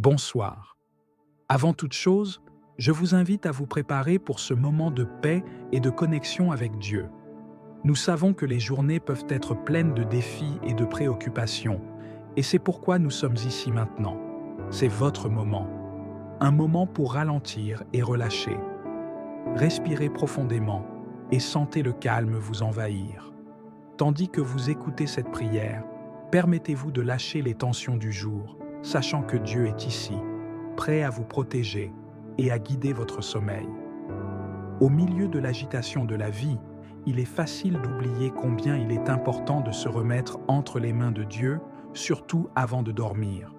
Bonsoir. Avant toute chose, je vous invite à vous préparer pour ce moment de paix et de connexion avec Dieu. Nous savons que les journées peuvent être pleines de défis et de préoccupations, et c'est pourquoi nous sommes ici maintenant. C'est votre moment, un moment pour ralentir et relâcher. Respirez profondément et sentez le calme vous envahir. Tandis que vous écoutez cette prière, permettez-vous de lâcher les tensions du jour, sachant que Dieu est ici, prêt à vous protéger et à guider votre sommeil. Au milieu de l'agitation de la vie, il est facile d'oublier combien il est important de se remettre entre les mains de Dieu, surtout avant de dormir.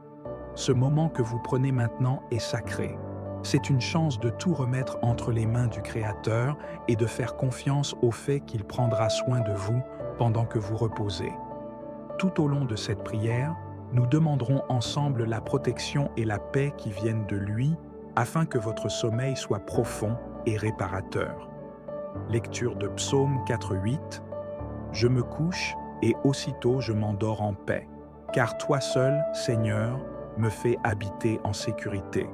Ce moment que vous prenez maintenant est sacré. C'est une chance de tout remettre entre les mains du Créateur et de faire confiance au fait qu'il prendra soin de vous pendant que vous reposez. Tout au long de cette prière, nous demanderons ensemble la protection et la paix qui viennent de lui, afin que votre sommeil soit profond et réparateur. Lecture de Psaume 4:8. Je me couche et aussitôt je m'endors en paix, car toi seul, Seigneur, me fais habiter en sécurité.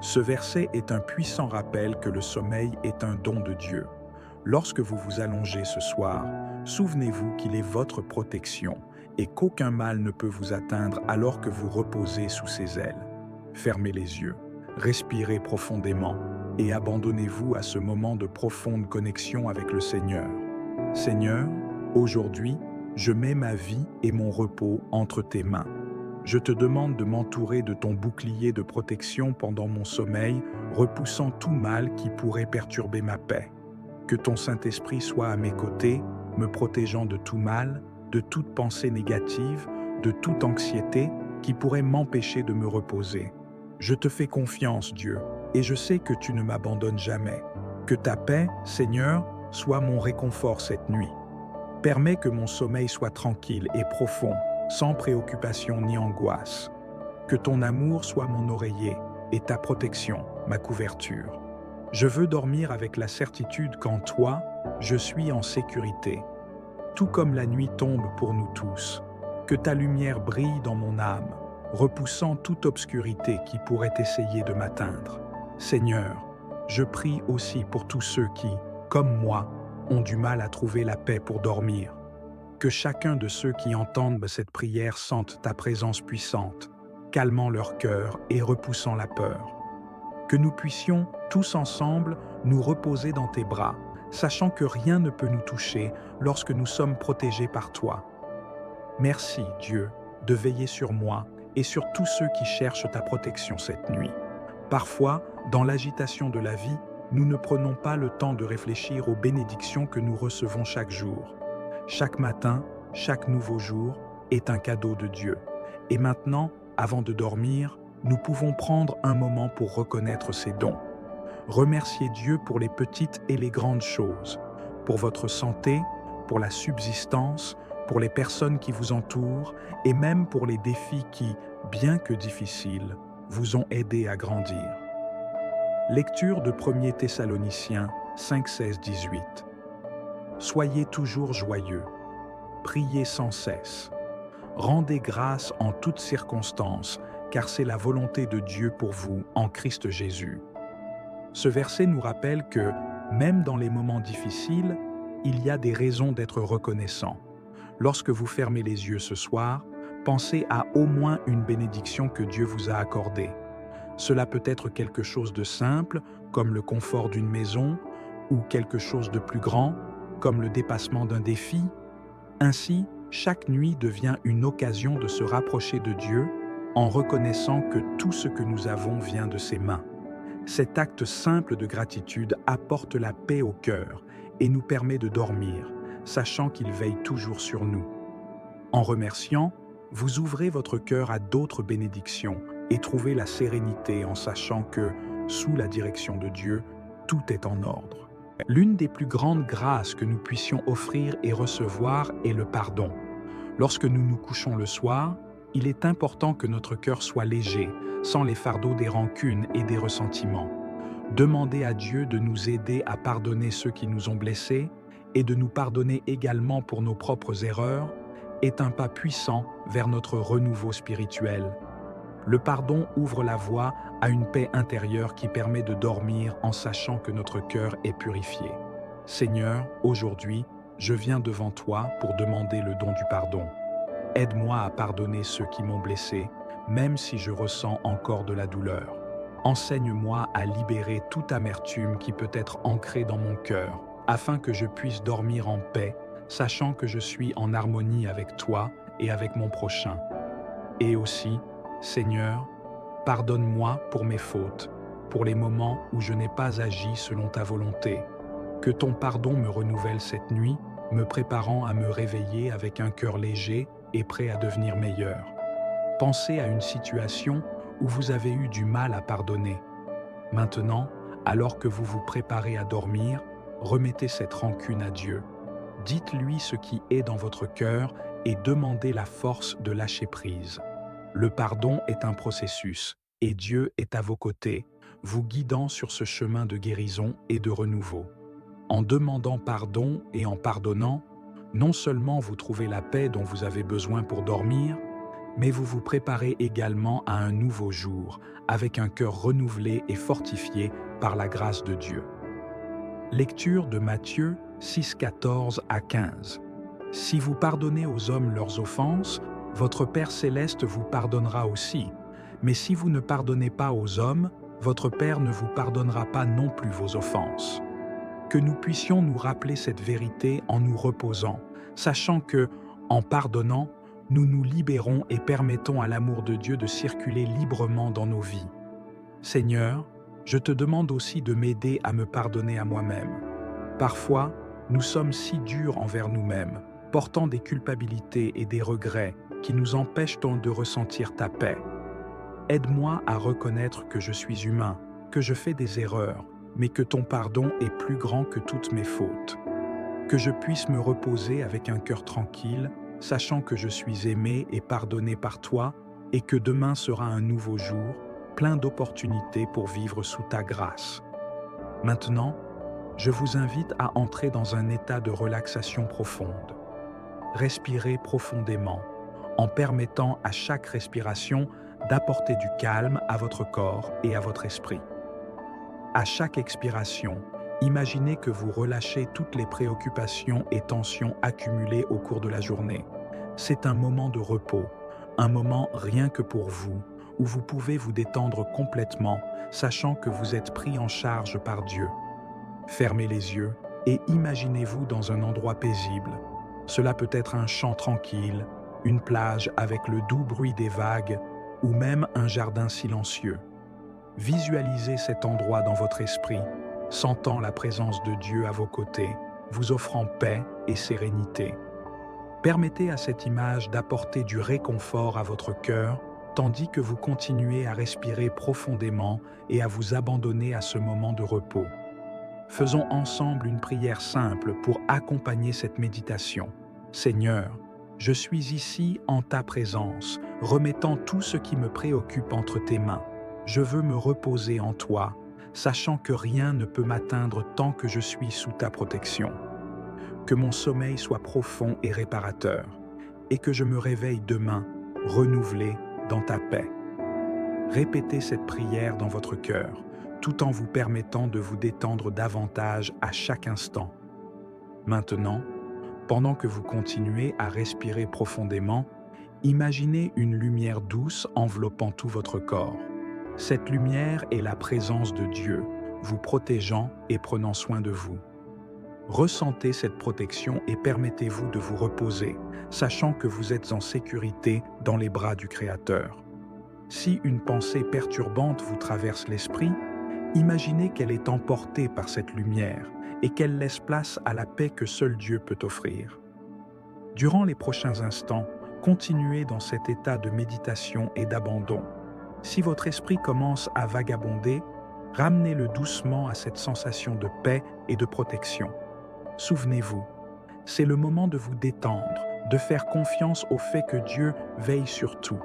Ce verset est un puissant rappel que le sommeil est un don de Dieu. Lorsque vous vous allongez ce soir, souvenez-vous qu'il est votre protection et qu'aucun mal ne peut vous atteindre alors que vous reposez sous ses ailes. Fermez les yeux, respirez profondément et abandonnez-vous à ce moment de profonde connexion avec le Seigneur. Seigneur, aujourd'hui, je mets ma vie et mon repos entre tes mains. Je te demande de m'entourer de ton bouclier de protection pendant mon sommeil, repoussant tout mal qui pourrait perturber ma paix. Que ton Saint-Esprit soit à mes côtés, me protégeant de tout mal, de toute pensée négative, de toute anxiété qui pourrait m'empêcher de me reposer. Je te fais confiance, Dieu, et je sais que tu ne m'abandonnes jamais. Que ta paix, Seigneur, soit mon réconfort cette nuit. Permets que mon sommeil soit tranquille et profond, sans préoccupation ni angoisse. Que ton amour soit mon oreiller et ta protection, ma couverture. Je veux dormir avec la certitude qu'en toi, je suis en sécurité. Tout comme la nuit tombe pour nous tous, que ta lumière brille dans mon âme, repoussant toute obscurité qui pourrait essayer de m'atteindre. Seigneur, je prie aussi pour tous ceux qui, comme moi, ont du mal à trouver la paix pour dormir. Que chacun de ceux qui entendent cette prière sente ta présence puissante, calmant leur cœur et repoussant la peur. Que nous puissions, tous ensemble, nous reposer dans tes bras, sachant que rien ne peut nous toucher lorsque nous sommes protégés par toi. Merci, Dieu, de veiller sur moi et sur tous ceux qui cherchent ta protection cette nuit. Parfois, dans l'agitation de la vie, nous ne prenons pas le temps de réfléchir aux bénédictions que nous recevons chaque jour. Chaque matin, chaque nouveau jour est un cadeau de Dieu. Et maintenant, avant de dormir, nous pouvons prendre un moment pour reconnaître ces dons. Remerciez Dieu pour les petites et les grandes choses, pour votre santé, pour la subsistance, pour les personnes qui vous entourent et même pour les défis qui, bien que difficiles, vous ont aidé à grandir. Lecture de 1er Thessaloniciens 5:16-18. Soyez toujours joyeux, priez sans cesse. Rendez grâce en toutes circonstances, car c'est la volonté de Dieu pour vous en Christ Jésus. Ce verset nous rappelle que, même dans les moments difficiles, il y a des raisons d'être reconnaissant. Lorsque vous fermez les yeux ce soir, pensez à au moins une bénédiction que Dieu vous a accordée. Cela peut être quelque chose de simple, comme le confort d'une maison, ou quelque chose de plus grand, comme le dépassement d'un défi. Ainsi, chaque nuit devient une occasion de se rapprocher de Dieu en reconnaissant que tout ce que nous avons vient de ses mains. Cet acte simple de gratitude apporte la paix au cœur et nous permet de dormir, sachant qu'il veille toujours sur nous. En remerciant, vous ouvrez votre cœur à d'autres bénédictions et trouvez la sérénité en sachant que, sous la direction de Dieu, tout est en ordre. L'une des plus grandes grâces que nous puissions offrir et recevoir est le pardon. Lorsque nous nous couchons le soir, il est important que notre cœur soit léger, sans les fardeaux des rancunes et des ressentiments. Demandez à Dieu de nous aider à pardonner ceux qui nous ont blessés et de nous pardonner également pour nos propres erreurs est un pas puissant vers notre renouveau spirituel. Le pardon ouvre la voie à une paix intérieure qui permet de dormir en sachant que notre cœur est purifié. Seigneur, aujourd'hui, je viens devant toi pour demander le don du pardon. Aide-moi à pardonner ceux qui m'ont blessé, même si je ressens encore de la douleur. Enseigne-moi à libérer toute amertume qui peut être ancrée dans mon cœur, afin que je puisse dormir en paix, sachant que je suis en harmonie avec toi et avec mon prochain. Et aussi, Seigneur, pardonne-moi pour mes fautes, pour les moments où je n'ai pas agi selon ta volonté. Que ton pardon me renouvelle cette nuit, me préparant à me réveiller avec un cœur léger et prêt à devenir meilleur. Pensez à une situation où vous avez eu du mal à pardonner. Maintenant, alors que vous vous préparez à dormir, remettez cette rancune à Dieu. Dites-lui ce qui est dans votre cœur et demandez la force de lâcher prise. Le pardon est un processus et Dieu est à vos côtés, vous guidant sur ce chemin de guérison et de renouveau. En demandant pardon et en pardonnant, non seulement vous trouvez la paix dont vous avez besoin pour dormir, mais vous vous préparez également à un nouveau jour, avec un cœur renouvelé et fortifié par la grâce de Dieu. Lecture de Matthieu 6, 14 à 15. Si vous pardonnez aux hommes leurs offenses, votre Père céleste vous pardonnera aussi. Mais si vous ne pardonnez pas aux hommes, votre Père ne vous pardonnera pas non plus vos offenses. Que nous puissions nous rappeler cette vérité en nous reposant, sachant que, en pardonnant, nous nous libérons et permettons à l'amour de Dieu de circuler librement dans nos vies. Seigneur, je te demande aussi de m'aider à me pardonner à moi-même. Parfois, nous sommes si durs envers nous-mêmes, portant des culpabilités et des regrets qui nous empêchent de ressentir ta paix. Aide-moi à reconnaître que je suis humain, que je fais des erreurs, mais que ton pardon est plus grand que toutes mes fautes. Que je puisse me reposer avec un cœur tranquille, sachant que je suis aimé et pardonné par toi et que demain sera un nouveau jour, plein d'opportunités pour vivre sous ta grâce. Maintenant, je vous invite à entrer dans un état de relaxation profonde. Respirez profondément, en permettant à chaque respiration d'apporter du calme à votre corps et à votre esprit. À chaque expiration, imaginez que vous relâchez toutes les préoccupations et tensions accumulées au cours de la journée. C'est un moment de repos, un moment rien que pour vous, où vous pouvez vous détendre complètement, sachant que vous êtes pris en charge par Dieu. Fermez les yeux et imaginez-vous dans un endroit paisible. Cela peut être un champ tranquille, une plage avec le doux bruit des vagues ou même un jardin silencieux. Visualisez cet endroit dans votre esprit, sentant la présence de Dieu à vos côtés, vous offrant paix et sérénité. Permettez à cette image d'apporter du réconfort à votre cœur, tandis que vous continuez à respirer profondément et à vous abandonner à ce moment de repos. Faisons ensemble une prière simple pour accompagner cette méditation. Seigneur, je suis ici en ta présence, remettant tout ce qui me préoccupe entre tes mains. Je veux me reposer en toi, sachant que rien ne peut m'atteindre tant que je suis sous ta protection. Que mon sommeil soit profond et réparateur, et que je me réveille demain, renouvelé dans ta paix. Répétez cette prière dans votre cœur, tout en vous permettant de vous détendre davantage à chaque instant. Maintenant, pendant que vous continuez à respirer profondément, imaginez une lumière douce enveloppant tout votre corps. Cette lumière est la présence de Dieu, vous protégeant et prenant soin de vous. Ressentez cette protection et permettez-vous de vous reposer, sachant que vous êtes en sécurité dans les bras du Créateur. Si une pensée perturbante vous traverse l'esprit, imaginez qu'elle est emportée par cette lumière et qu'elle laisse place à la paix que seul Dieu peut offrir. Durant les prochains instants, continuez dans cet état de méditation et d'abandon. Si votre esprit commence à vagabonder, ramenez-le doucement à cette sensation de paix et de protection. Souvenez-vous, c'est le moment de vous détendre, de faire confiance au fait que Dieu veille sur tout.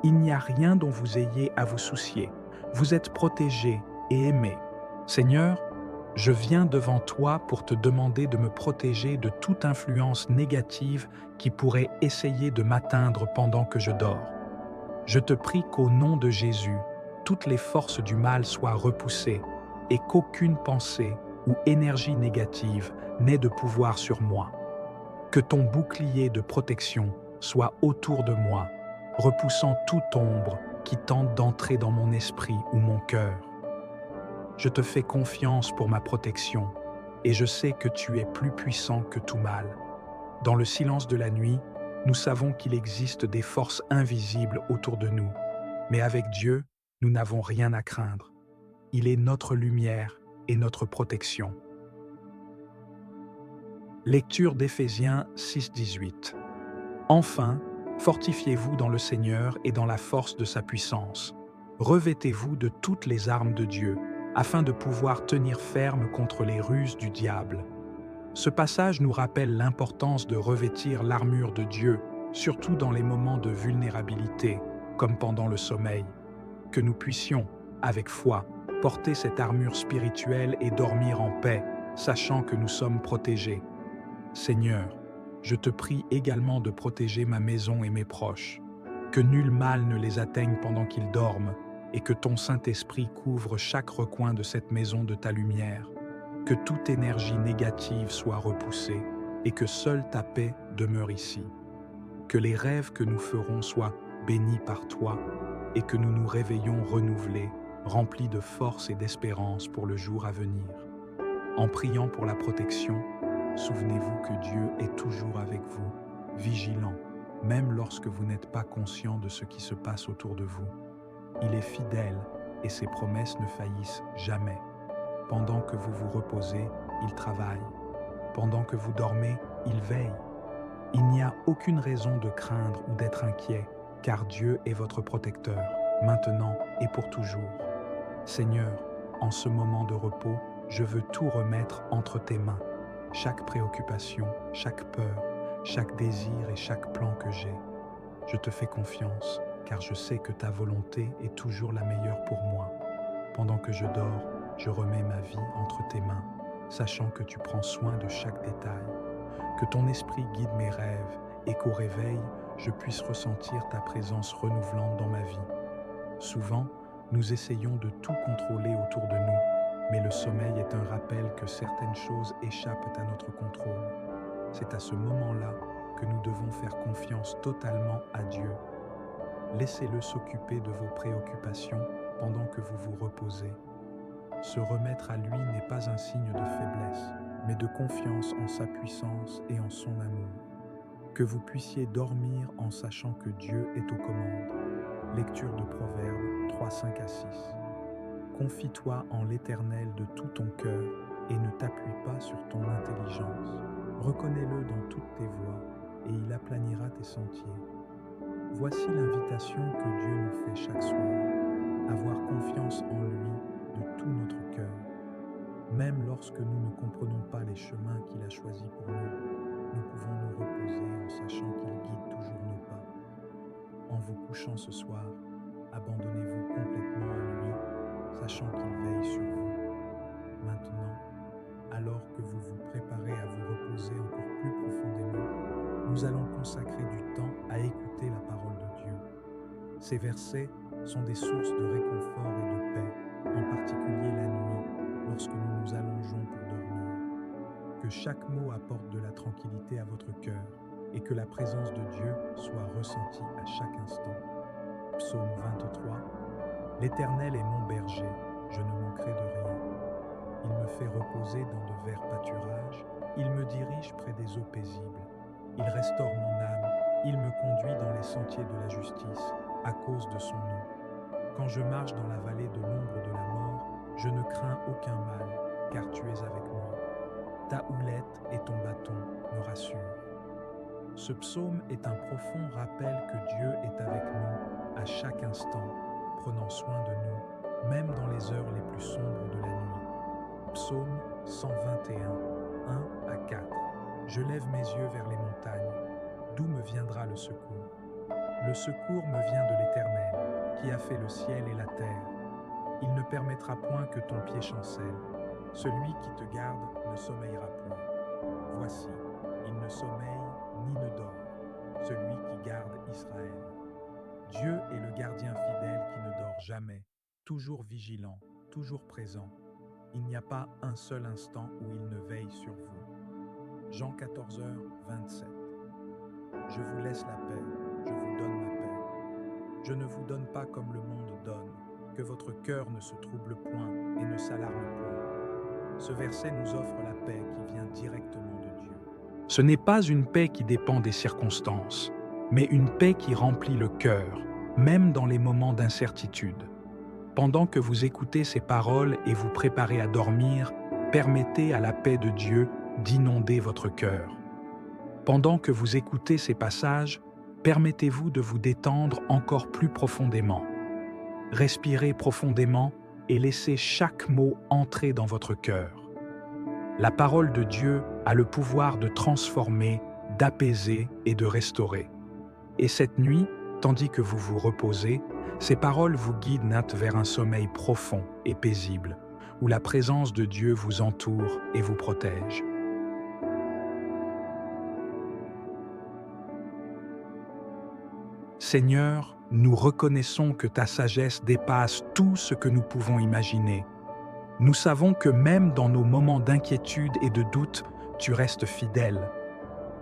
Il n'y a rien dont vous ayez à vous soucier. Vous êtes protégé et aimé. Seigneur, je viens devant toi pour te demander de me protéger de toute influence négative qui pourrait essayer de m'atteindre pendant que je dors. Je te prie qu'au nom de Jésus, toutes les forces du mal soient repoussées et qu'aucune pensée ou énergie négative n'ait de pouvoir sur moi. Que ton bouclier de protection soit autour de moi, repoussant toute ombre qui tente d'entrer dans mon esprit ou mon cœur. Je te fais confiance pour ma protection et je sais que tu es plus puissant que tout mal. Dans le silence de la nuit, nous savons qu'il existe des forces invisibles autour de nous, mais avec Dieu, nous n'avons rien à craindre. Il est notre lumière et notre protection. Lecture d'Éphésiens 6:18. Enfin, fortifiez-vous dans le Seigneur et dans la force de sa puissance. Revêtez-vous de toutes les armes de Dieu, afin de pouvoir tenir ferme contre les ruses du diable. Ce passage nous rappelle l'importance de revêtir l'armure de Dieu, surtout dans les moments de vulnérabilité, comme pendant le sommeil. Que nous puissions, avec foi, porter cette armure spirituelle et dormir en paix, sachant que nous sommes protégés. Seigneur, je te prie également de protéger ma maison et mes proches, que nul mal ne les atteigne pendant qu'ils dorment, et que ton Saint-Esprit couvre chaque recoin de cette maison de ta lumière, que toute énergie négative soit repoussée, et que seule ta paix demeure ici. Que les rêves que nous ferons soient bénis par toi, et que nous nous réveillons renouvelés, remplis de force et d'espérance pour le jour à venir. En priant pour la protection, souvenez-vous que Dieu est toujours avec vous, vigilant, même lorsque vous n'êtes pas conscient de ce qui se passe autour de vous. Il est fidèle et ses promesses ne faillissent jamais. Pendant que vous vous reposez, il travaille. Pendant que vous dormez, il veille. Il n'y a aucune raison de craindre ou d'être inquiet, car Dieu est votre protecteur, maintenant et pour toujours. Seigneur, en ce moment de repos, je veux tout remettre entre tes mains. Chaque préoccupation, chaque peur, chaque désir et chaque plan que j'ai. Je te fais confiance, car je sais que ta volonté est toujours la meilleure pour moi. Pendant que je dors, je remets ma vie entre tes mains, sachant que tu prends soin de chaque détail. Que ton esprit guide mes rêves et qu'au réveil, je puisse ressentir ta présence renouvelante dans ma vie. Souvent, nous essayons de tout contrôler autour de nous, mais le sommeil est un rappel que certaines choses échappent à notre contrôle. C'est à ce moment-là que nous devons faire confiance totalement à Dieu. Laissez-le s'occuper de vos préoccupations pendant que vous vous reposez. Se remettre à lui n'est pas un signe de faiblesse, mais de confiance en sa puissance et en son amour. Que vous puissiez dormir en sachant que Dieu est aux commandes. Lecture de Proverbes 3:5-6. Confie-toi en l'Éternel de tout ton cœur et ne t'appuie pas sur ton intelligence. Reconnais-le dans toutes tes voies et il aplanira tes sentiers. Voici l'invitation que Dieu nous fait chaque soir, avoir confiance en lui de tout notre cœur. Même lorsque nous ne comprenons pas les chemins qu'il a choisis pour nous pouvons nous reposer en sachant qu'il guide toujours nos pas. En vous couchant ce soir, abandonnez-vous complètement à lui, sachant qu'il veille sur vous. Maintenant, alors que vous vous préparez à vous reposer encore plus profondément, nous allons consacrer du temps à écouter la parole de Dieu. Ces versets sont des sources de réconfort et de paix, en particulier la nuit, lorsque nous nous allongeons pour dormir. Que chaque mot apporte de la tranquillité à votre cœur et que la présence de Dieu soit ressentie à chaque instant. Psaume 23. L'Éternel est mon berger, je ne manquerai de rien. Il me fait reposer dans de verts pâturages, il me dirige près des eaux paisibles. Il restaure mon âme, il me conduit dans les sentiers de la justice, à cause de son nom. Quand je marche dans la vallée de l'ombre de la mort, je ne crains aucun mal, car tu es avec moi. Ta houlette et ton bâton me rassurent. Ce psaume est un profond rappel que Dieu est avec nous à chaque instant, prenant soin de nous, même dans les heures les plus sombres de la nuit. Psaume 121, 1 à 4. Je lève mes yeux vers les montagnes. D'où me viendra le secours? Le secours me vient de l'Éternel, qui a fait le ciel et la terre. Il ne permettra point que ton pied chancelle. Celui qui te garde ne sommeillera point. Voici, il ne sommeille ni ne dort, celui qui garde Israël. Dieu est le gardien fidèle qui ne dort jamais, toujours vigilant, toujours présent. Il n'y a pas un seul instant où il ne veille sur vous. Jean 14h27. Je vous laisse la paix, je vous donne ma paix. Je ne vous donne pas comme le monde donne, que votre cœur ne se trouble point et ne s'alarme point. Ce verset nous offre la paix qui vient directement de Dieu. Ce n'est pas une paix qui dépend des circonstances, mais une paix qui remplit le cœur, même dans les moments d'incertitude. Pendant que vous écoutez ces paroles et vous préparez à dormir, permettez à la paix de Dieu d'inonder votre cœur. Pendant que vous écoutez ces passages, permettez-vous de vous détendre encore plus profondément. Respirez profondément et laissez chaque mot entrer dans votre cœur. La parole de Dieu a le pouvoir de transformer, d'apaiser et de restaurer. Et cette nuit, tandis que vous vous reposez, ces paroles vous guident vers un sommeil profond et paisible, où la présence de Dieu vous entoure et vous protège. Seigneur, nous reconnaissons que ta sagesse dépasse tout ce que nous pouvons imaginer. Nous savons que même dans nos moments d'inquiétude et de doute, tu restes fidèle.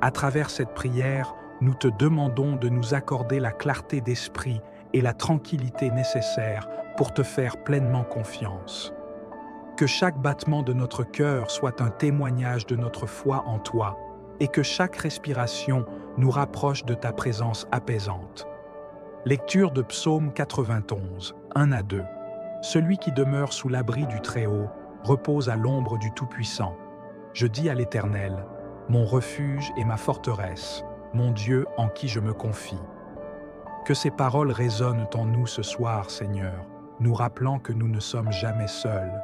À travers cette prière, nous te demandons de nous accorder la clarté d'esprit et la tranquillité nécessaires pour te faire pleinement confiance. Que chaque battement de notre cœur soit un témoignage de notre foi en toi et que chaque respiration nous rapproche de ta présence apaisante. Lecture de Psaume 91, 1-2. Celui qui demeure sous l'abri du Très-Haut repose à l'ombre du Tout-Puissant. Je dis à l'Éternel, mon refuge et ma forteresse, mon Dieu en qui je me confie. Que ces paroles résonnent en nous ce soir, Seigneur, nous rappelant que nous ne sommes jamais seuls.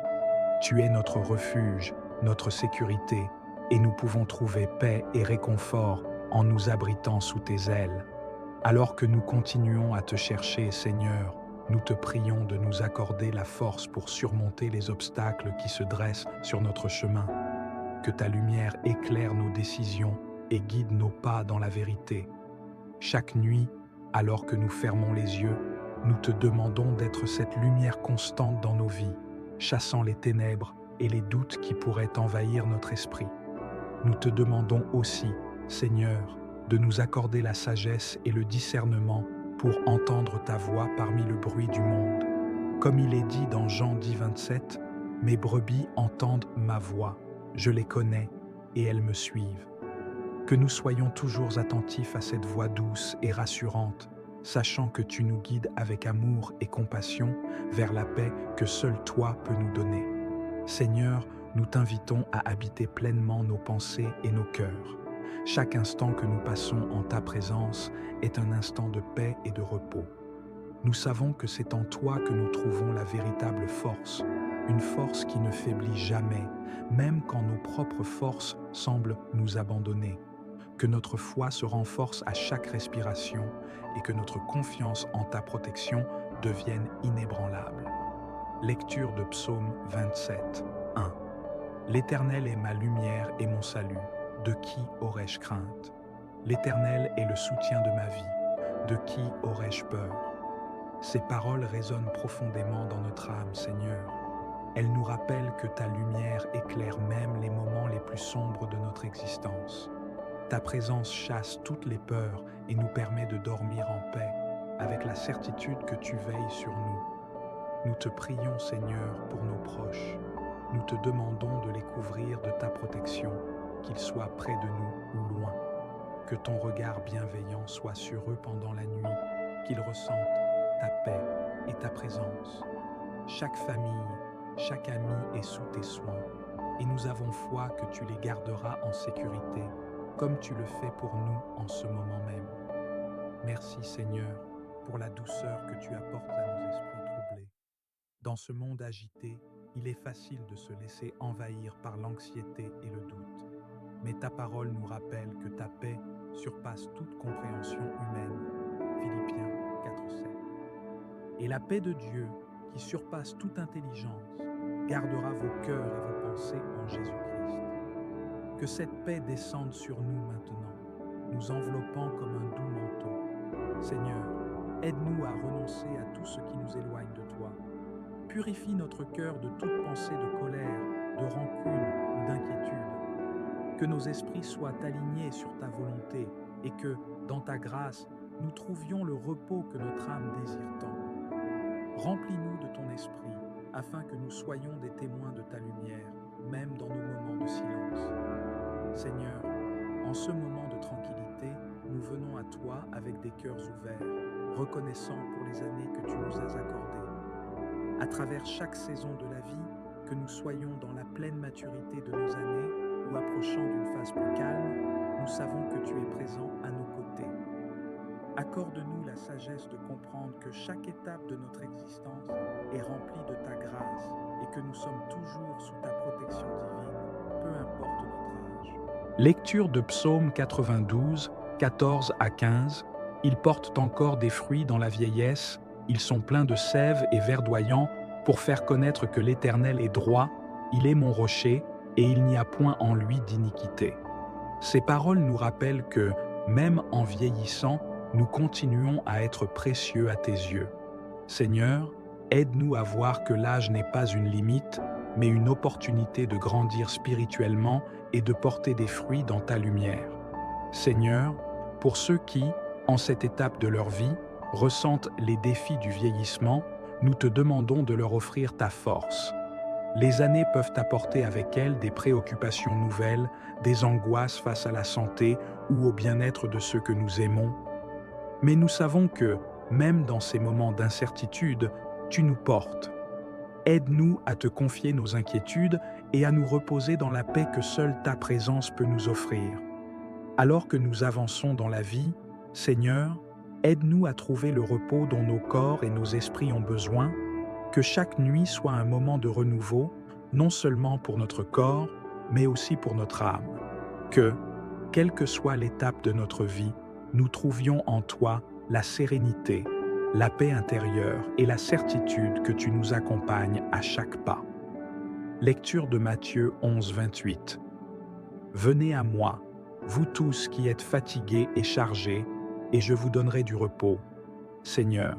Tu es notre refuge, notre sécurité, et nous pouvons trouver paix et réconfort en nous abritant sous tes ailes. Alors que nous continuons à te chercher, Seigneur, nous te prions de nous accorder la force pour surmonter les obstacles qui se dressent sur notre chemin. Que ta lumière éclaire nos décisions et guide nos pas dans la vérité. Chaque nuit, alors que nous fermons les yeux, nous te demandons d'être cette lumière constante dans nos vies, chassant les ténèbres et les doutes qui pourraient envahir notre esprit. Nous te demandons aussi, Seigneur, de nous accorder la sagesse et le discernement pour entendre ta voix parmi le bruit du monde. Comme il est dit dans Jean 10:27, « Mes brebis entendent ma voix, je les connais et elles me suivent. » Que nous soyons toujours attentifs à cette voix douce et rassurante, sachant que tu nous guides avec amour et compassion vers la paix que seul toi peux nous donner. Seigneur, nous t'invitons à habiter pleinement nos pensées et nos cœurs. Chaque instant que nous passons en ta présence est un instant de paix et de repos. Nous savons que c'est en toi que nous trouvons la véritable force, une force qui ne faiblit jamais, même quand nos propres forces semblent nous abandonner. Que notre foi se renforce à chaque respiration et que notre confiance en ta protection devienne inébranlable. Lecture de Psaume 27, 1. L'Éternel est ma lumière et mon salut. De qui aurais-je crainte? L'Éternel est le soutien de ma vie. De qui aurais-je peur? Ces paroles résonnent profondément dans notre âme, Seigneur. Elles nous rappellent que ta lumière éclaire même les moments les plus sombres de notre existence. Ta présence chasse toutes les peurs et nous permet de dormir en paix, avec la certitude que tu veilles sur nous. Nous te prions, Seigneur, pour nos proches. Nous te demandons de les couvrir de ta protection, qu'ils soient près de nous ou loin. Que ton regard bienveillant soit sur eux pendant la nuit, qu'ils ressentent ta paix et ta présence. Chaque famille, chaque ami est sous tes soins, et nous avons foi que tu les garderas en sécurité, comme tu le fais pour nous en ce moment même. Merci Seigneur pour la douceur que tu apportes à nos esprits troublés. Dans ce monde agité, il est facile de se laisser envahir par l'anxiété et le doute. Mais ta parole nous rappelle que ta paix surpasse toute compréhension humaine. Philippiens 4:7. Et la paix de Dieu, qui surpasse toute intelligence, gardera vos cœurs et vos pensées en Jésus-Christ. Que cette paix descende sur nous maintenant, nous enveloppant comme un doux manteau. Seigneur, aide-nous à renoncer à tout ce qui nous éloigne de toi. Purifie notre cœur de toute pensée de colère, de rancune ou d'inquiétude. Que nos esprits soient alignés sur ta volonté et que, dans ta grâce, nous trouvions le repos que notre âme désire tant. Remplis-nous de ton esprit, afin que nous soyons des témoins de ta lumière, même dans nos moments de silence. Seigneur, en ce moment de tranquillité, nous venons à toi avec des cœurs ouverts, reconnaissants pour les années que tu nous as accordées. À travers chaque saison de la vie, que nous soyons dans la pleine maturité de nos années ou approchant d'une phase plus calme, nous savons que tu es présent à nos côtés. Accorde-nous la sagesse de comprendre que chaque étape de notre existence est remplie de ta grâce et que nous sommes toujours sous ta protection divine, peu importe notre âge. Lecture de Psaume 92, 14 à 15. Ils portent encore des fruits dans la vieillesse, ils sont pleins de sève et verdoyants pour faire connaître que l'Éternel est droit, il est mon rocher et il n'y a point en lui d'iniquité. Ces paroles nous rappellent que, même en vieillissant, nous continuons à être précieux à tes yeux. Seigneur, aide-nous à voir que l'âge n'est pas une limite, mais une opportunité de grandir spirituellement et de porter des fruits dans ta lumière. Seigneur, pour ceux qui, en cette étape de leur vie, ressentent les défis du vieillissement, nous te demandons de leur offrir ta force. Les années peuvent apporter avec elles des préoccupations nouvelles, des angoisses face à la santé ou au bien-être de ceux que nous aimons. Mais nous savons que, même dans ces moments d'incertitude, tu nous portes. Aide-nous à te confier nos inquiétudes et à nous reposer dans la paix que seule ta présence peut nous offrir. Alors que nous avançons dans la vie, Seigneur, aide-nous à trouver le repos dont nos corps et nos esprits ont besoin, que chaque nuit soit un moment de renouveau, non seulement pour notre corps, mais aussi pour notre âme. Que, quelle que soit l'étape de notre vie, nous trouvions en toi la sérénité, la paix intérieure et la certitude que tu nous accompagnes à chaque pas. Lecture de Matthieu 11, 28. Venez à moi, vous tous qui êtes fatigués et chargés, et je vous donnerai du repos. Seigneur,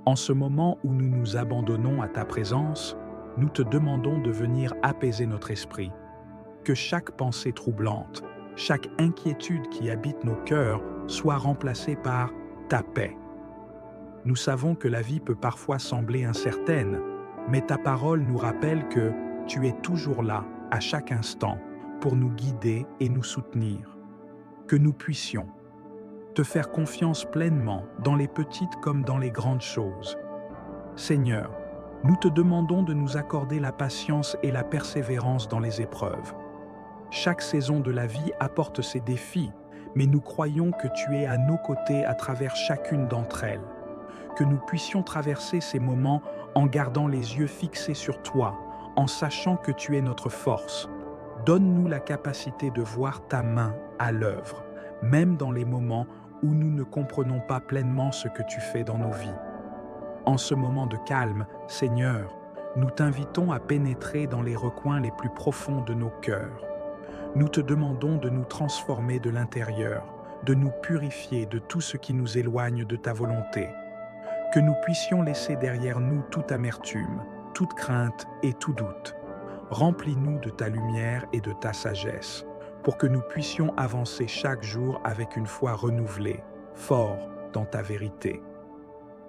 en ce moment où nous nous abandonnons à ta présence, nous te demandons de venir apaiser notre esprit. Que chaque pensée troublante, chaque inquiétude qui habite nos cœurs soit remplacée par ta paix. Nous savons que la vie peut parfois sembler incertaine, mais ta parole nous rappelle que tu es toujours là, à chaque instant, pour nous guider et nous soutenir. Que nous puissions te faire confiance pleinement dans les petites comme dans les grandes choses. Seigneur, nous te demandons de nous accorder la patience et la persévérance dans les épreuves. Chaque saison de la vie apporte ses défis, mais nous croyons que tu es à nos côtés à travers chacune d'entre elles. Que nous puissions traverser ces moments en gardant les yeux fixés sur toi, en sachant que tu es notre force. Donne-nous la capacité de voir ta main à l'œuvre, même dans les moments où nous ne comprenons pas pleinement ce que tu fais dans nos vies. En ce moment de calme, Seigneur, nous t'invitons à pénétrer dans les recoins les plus profonds de nos cœurs. Nous te demandons de nous transformer de l'intérieur, de nous purifier de tout ce qui nous éloigne de ta volonté. Que nous puissions laisser derrière nous toute amertume, toute crainte et tout doute. Remplis-nous de ta lumière et de ta sagesse, pour que nous puissions avancer chaque jour avec une foi renouvelée, fort dans ta vérité.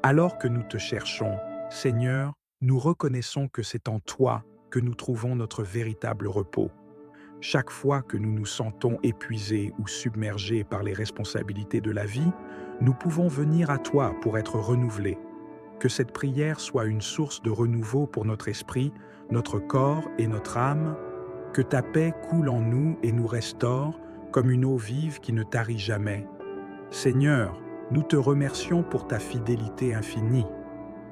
Alors que nous te cherchons, Seigneur, nous reconnaissons que c'est en toi que nous trouvons notre véritable repos. Chaque fois que nous nous sentons épuisés ou submergés par les responsabilités de la vie, nous pouvons venir à toi pour être renouvelés. Que cette prière soit une source de renouveau pour notre esprit, notre corps et notre âme. Que ta paix coule en nous et nous restaure comme une eau vive qui ne tarit jamais. Seigneur, nous te remercions pour ta fidélité infinie.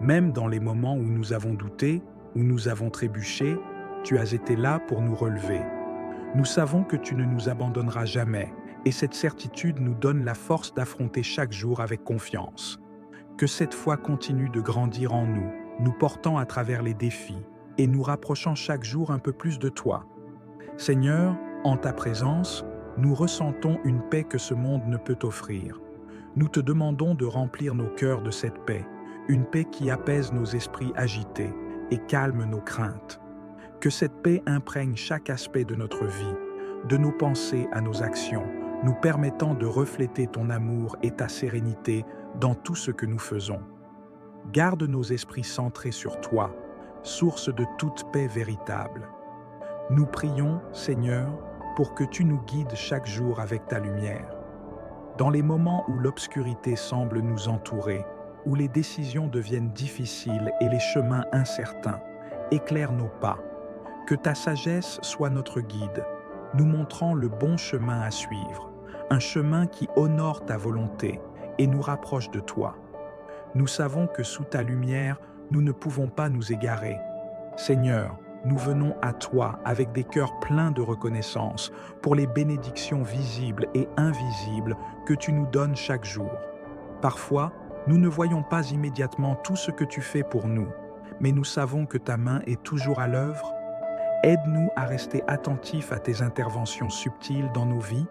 Même dans les moments où nous avons douté, où nous avons trébuché, tu as été là pour nous relever. Nous savons que tu ne nous abandonneras jamais, et cette certitude nous donne la force d'affronter chaque jour avec confiance. Que cette foi continue de grandir en nous, nous portant à travers les défis et nous rapprochant chaque jour un peu plus de toi. Seigneur, en ta présence, nous ressentons une paix que ce monde ne peut offrir. Nous te demandons de remplir nos cœurs de cette paix, une paix qui apaise nos esprits agités et calme nos craintes. Que cette paix imprègne chaque aspect de notre vie, de nos pensées à nos actions, nous permettant de refléter ton amour et ta sérénité dans tout ce que nous faisons. Garde nos esprits centrés sur toi, source de toute paix véritable. Nous prions, Seigneur, pour que tu nous guides chaque jour avec ta lumière. Dans les moments où l'obscurité semble nous entourer, où les décisions deviennent difficiles et les chemins incertains, éclaire nos pas. Que ta sagesse soit notre guide, nous montrant le bon chemin à suivre, un chemin qui honore ta volonté et nous rapproche de toi. Nous savons que sous ta lumière, nous ne pouvons pas nous égarer. Seigneur, nous venons à toi avec des cœurs pleins de reconnaissance pour les bénédictions visibles et invisibles que tu nous donnes chaque jour. Parfois, nous ne voyons pas immédiatement tout ce que tu fais pour nous, mais nous savons que ta main est toujours à l'œuvre. Aide-nous à rester attentifs à tes interventions subtiles dans nos vies,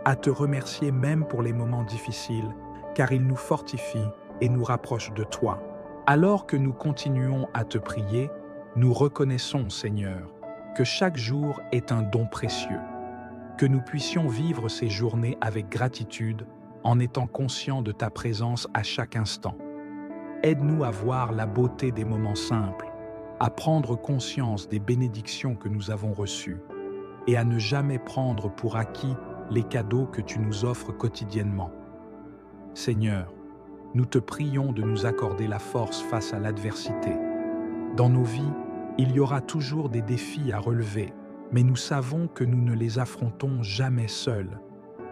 à te remercier même pour les moments difficiles, car ils nous fortifient et nous rapprochent de toi. Alors que nous continuons à te prier, nous reconnaissons, Seigneur, que chaque jour est un don précieux, que nous puissions vivre ces journées avec gratitude en étant conscients de ta présence à chaque instant. Aide-nous à voir la beauté des moments simples, à prendre conscience des bénédictions que nous avons reçues et à ne jamais prendre pour acquis les cadeaux que tu nous offres quotidiennement. Seigneur, nous te prions de nous accorder la force face à l'adversité. Dans nos vies, il y aura toujours des défis à relever, mais nous savons que nous ne les affrontons jamais seuls.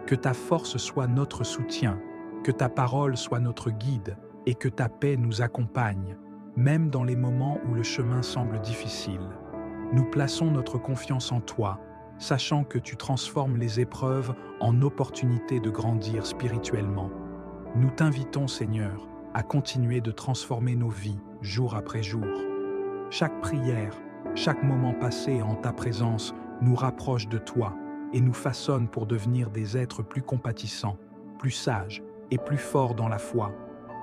Que ta force soit notre soutien, que ta parole soit notre guide et que ta paix nous accompagne, même dans les moments où le chemin semble difficile. Nous plaçons notre confiance en toi, sachant que tu transformes les épreuves en opportunités de grandir spirituellement. Nous t'invitons, Seigneur, à continuer de transformer nos vies jour après jour. Chaque prière, chaque moment passé en ta présence nous rapproche de toi et nous façonne pour devenir des êtres plus compatissants, plus sages et plus forts dans la foi.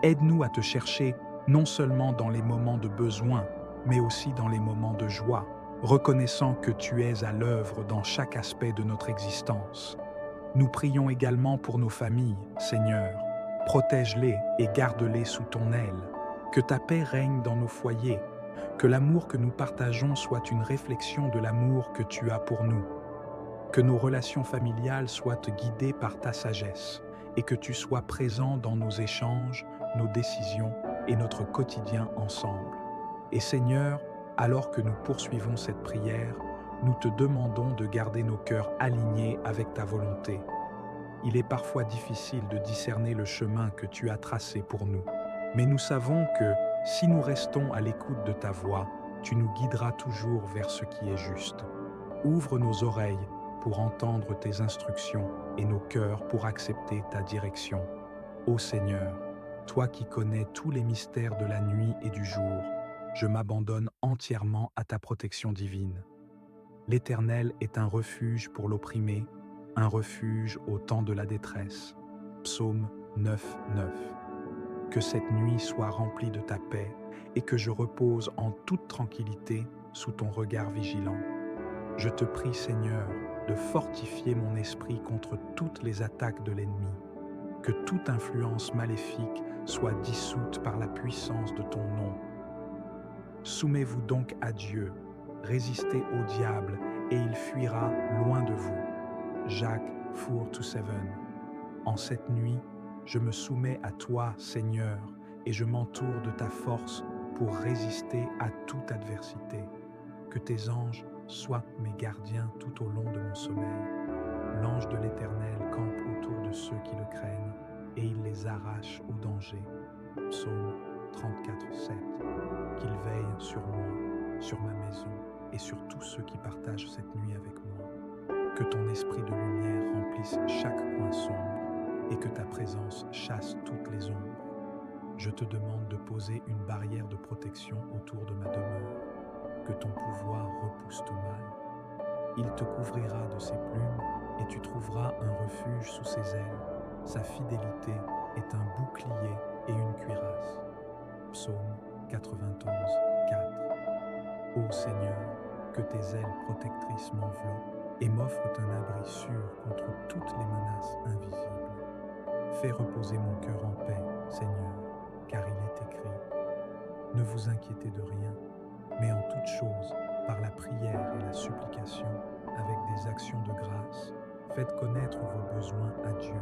Aide-nous à te chercher non seulement dans les moments de besoin, mais aussi dans les moments de joie, reconnaissant que tu es à l'œuvre dans chaque aspect de notre existence. Nous prions également pour nos familles, Seigneur. Protège-les et garde-les sous ton aile. Que ta paix règne dans nos foyers, que l'amour que nous partageons soit une réflexion de l'amour que tu as pour nous. Que nos relations familiales soient guidées par ta sagesse et que tu sois présent dans nos échanges, nos décisions et notre quotidien ensemble. Et Seigneur, alors que nous poursuivons cette prière, nous te demandons de garder nos cœurs alignés avec ta volonté. Il est parfois difficile de discerner le chemin que tu as tracé pour nous, mais nous savons que si nous restons à l'écoute de ta voix, tu nous guideras toujours vers ce qui est juste. Ouvre nos oreilles pour entendre tes instructions et nos cœurs pour accepter ta direction. Ô Seigneur, toi qui connais tous les mystères de la nuit et du jour, je m'abandonne entièrement à ta protection divine. L'Éternel est un refuge pour l'opprimé, un refuge au temps de la détresse. Psaume 9:9. Que cette nuit soit remplie de ta paix et que je repose en toute tranquillité sous ton regard vigilant. Je te prie, Seigneur, de fortifier mon esprit contre toutes les attaques de l'ennemi. Que toute influence maléfique soit dissoute par la puissance de ton nom. Soumettez-vous donc à Dieu, résistez au diable et il fuira loin de vous. Jacques 4:7. En cette nuit, je me soumets à toi, Seigneur, et je m'entoure de ta force pour résister à toute adversité. Que tes anges soient mes gardiens tout au long de mon sommeil. L'ange de l'Éternel campe autour de ceux qui le craignent, et il les arrache au danger. Psaume 34:7. Qu'il veille sur moi, sur ma maison, et sur tous ceux qui partagent cette nuit avec moi. Que ton esprit de lumière remplisse chaque coin sombre, et que ta présence chasse toutes les ombres. Je te demande de poser une barrière de protection autour de ma demeure, que ton pouvoir repousse tout mal. Il te couvrira de ses plumes et tu trouveras un refuge sous ses ailes. Sa fidélité est un bouclier et une cuirasse. Psaume 91, 4. Ô Seigneur, que tes ailes protectrices m'enveloppent et m'offrent un abri sûr contre toutes les menaces invisibles. Fais reposer mon cœur en paix, Seigneur, car il est écrit: ne vous inquiétez de rien, mais en toute chose, par la prière et la supplication, avec des actions de grâce, faites connaître vos besoins à Dieu,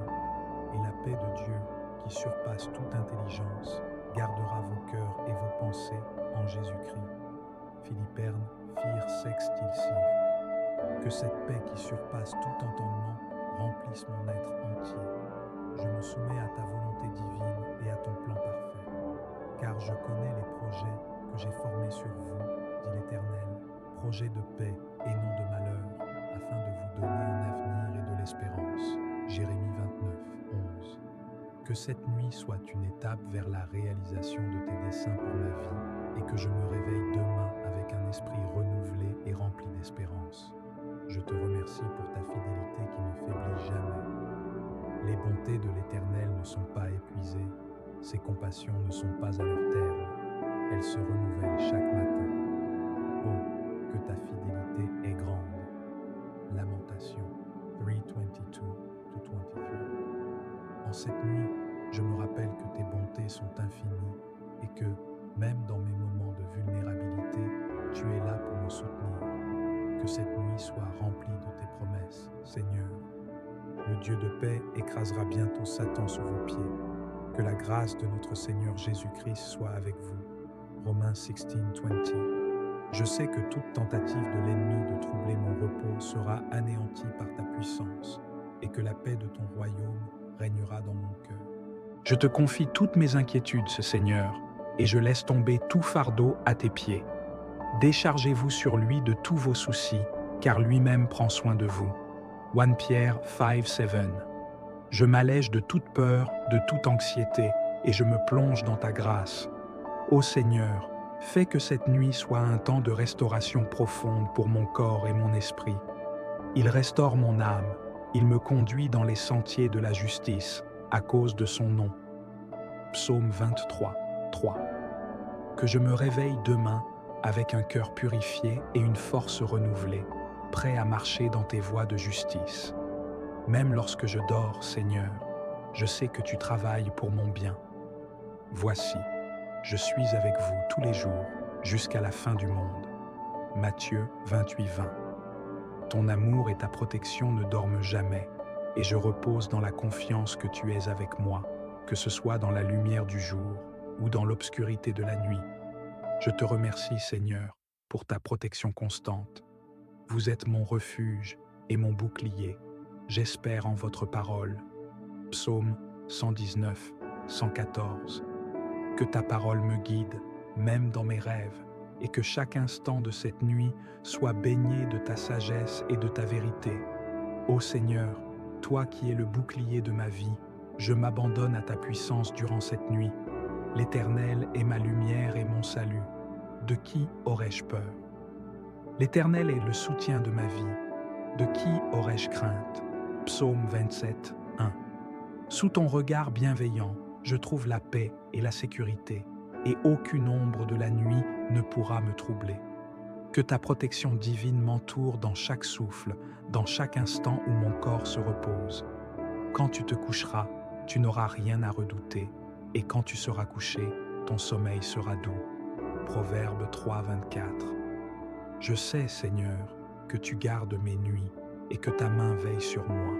et la paix de Dieu, qui surpasse toute intelligence, gardera vos cœurs et vos pensées en Jésus-Christ. Philipperne, fir sextil sive. Que cette paix qui surpasse tout entendement remplisse mon être entier. Je me soumets à ta volonté divine et à ton plan parfait, car je connais les projets que j'ai formés sur vous, dit l'Éternel, projets de paix et non de malheur, afin de vous donner un avenir et de l'espérance. Jérémie 29, 11. Que cette nuit soit une étape vers la réalisation de tes desseins pour ma vie et que je me réveille demain avec un esprit renouvelé et rempli d'espérance. Je te remercie pour ta fidélité qui ne faiblit jamais. Les bontés de l'Éternel ne sont pas épuisées, ses compassions ne sont pas à leur terme, elles se renouvellent chaque matin. Oh, que ta fidélité est grande. Lamentation 3:22-23. En cette nuit, je me rappelle que tes bontés sont infinies et que, même dans mes moments de vulnérabilité, tu es là pour me soutenir. Que cette nuit soit remplie de tes promesses, Seigneur. Le Dieu de paix écrasera bientôt Satan sous vos pieds. Que la grâce de notre Seigneur Jésus-Christ soit avec vous. Romains 16:20. Je sais que toute tentative de l'ennemi de troubler mon repos sera anéantie par ta puissance et que la paix de ton royaume régnera dans mon cœur. Je te confie toutes mes inquiétudes, Seigneur, et je laisse tomber tout fardeau à tes pieds. Déchargez-vous sur lui de tous vos soucis, car lui-même prend soin de vous. 1 Pierre 5:7. Je m'allège de toute peur, de toute anxiété, et je me plonge dans ta grâce. Ô Seigneur, fais que cette nuit soit un temps de restauration profonde pour mon corps et mon esprit. Il restaure mon âme, il me conduit dans les sentiers de la justice, à cause de son nom. Psaume 23, 3. Que je me réveille demain avec un cœur purifié et une force renouvelée, prêt à marcher dans tes voies de justice. Même lorsque je dors, Seigneur, je sais que tu travailles pour mon bien. Voici, je suis avec vous tous les jours, jusqu'à la fin du monde. Matthieu 28:20. Ton amour et ta protection ne dorment jamais, et je repose dans la confiance que tu es avec moi, que ce soit dans la lumière du jour ou dans l'obscurité de la nuit. Je te remercie, Seigneur, pour ta protection constante. Vous êtes mon refuge et mon bouclier. J'espère en votre parole. Psaume 119, 114. Que ta parole me guide, même dans mes rêves, et que chaque instant de cette nuit soit baigné de ta sagesse et de ta vérité. Ô Seigneur, toi qui es le bouclier de ma vie, je m'abandonne à ta puissance durant cette nuit. L'Éternel est ma lumière et mon salut. De qui aurais-je peur? L'Éternel est le soutien de ma vie. De qui aurais-je crainte? Psaume 27, 1. Sous ton regard bienveillant, je trouve la paix et la sécurité, et aucune ombre de la nuit ne pourra me troubler. Que ta protection divine m'entoure dans chaque souffle, dans chaque instant où mon corps se repose. Quand tu te coucheras, tu n'auras rien à redouter, et quand tu seras couché, ton sommeil sera doux. Proverbe 3:24. Je sais, Seigneur, que tu gardes mes nuits et que ta main veille sur moi.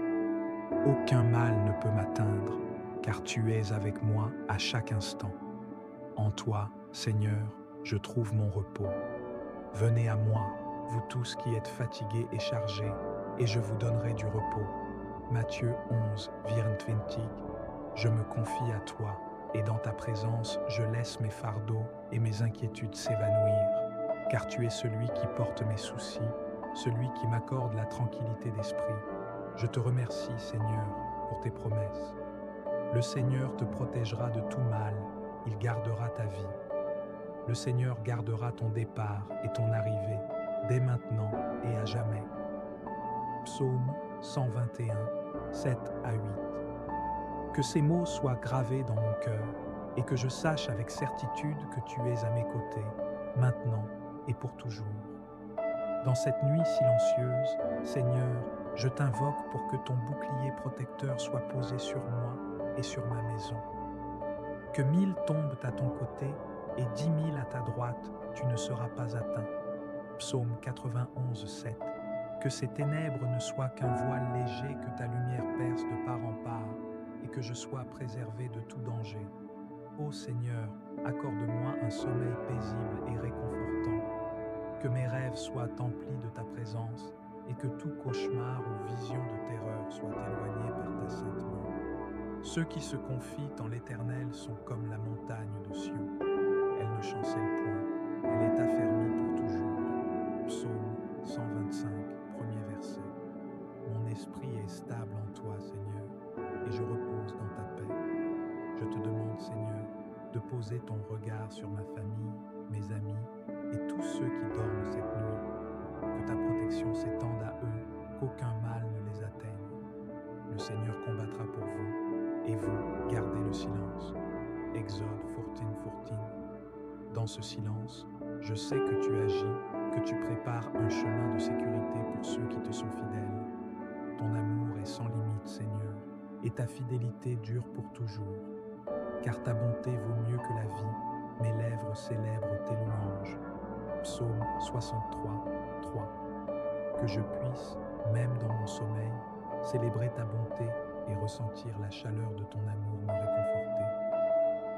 Aucun mal ne peut m'atteindre, car tu es avec moi à chaque instant. En toi, Seigneur, je trouve mon repos. Venez à moi, vous tous qui êtes fatigués et chargés, et je vous donnerai du repos. Matthieu 11:24. Je me confie à toi, et dans ta présence, je laisse mes fardeaux et mes inquiétudes s'évanouir, car tu es celui qui porte mes soucis, celui qui m'accorde la tranquillité d'esprit. Je te remercie, Seigneur, pour tes promesses. Le Seigneur te protégera de tout mal, il gardera ta vie. Le Seigneur gardera ton départ et ton arrivée, dès maintenant et à jamais. Psaume 121, 7 à 8. Que ces mots soient gravés dans mon cœur et que je sache avec certitude que tu es à mes côtés, maintenant et pour toujours. Dans cette nuit silencieuse, Seigneur, je t'invoque pour que ton bouclier protecteur soit posé sur moi et sur ma maison. Que 1000 tombent à ton côté et 10 000 à ta droite, tu ne seras pas atteint. Psaume 91, 7. Que ces ténèbres ne soient qu'un voile léger que ta lumière perce de part en part et que je sois préservé de tout danger. Ô Seigneur, accorde-moi un sommeil paisible et réconfortant. Que mes rêves soient emplis de ta présence et que tout cauchemar ou vision de terreur soit éloigné par ta sainte main. Ceux qui se confient en l'Éternel sont comme la montagne de Sion. Elle ne chancelle point, elle est affermie pour toujours. Psaume 125, premier verset. Mon esprit est stable en toi, Seigneur, et je repose dans ta paix. Je te demande, Seigneur, de poser ton regard sur ma famille, mes amis et tous ceux qui dorment cette nuit. Que ta protection s'étende à eux, qu'aucun mal ne les atteigne. Le Seigneur combattra pour vous, et vous, gardez le silence. Exode 14:14. Dans ce silence, je sais que tu agis, que tu prépares un chemin de sécurité pour ceux qui te sont fidèles. Ton amour est sans limite, Seigneur, et ta fidélité dure pour toujours. Car ta bonté vaut mieux que la vie, mes lèvres célèbrent tes louanges. Psaume 63, 3. Que je puisse, même dans mon sommeil, célébrer ta bonté et ressentir la chaleur de ton amour me réconforter.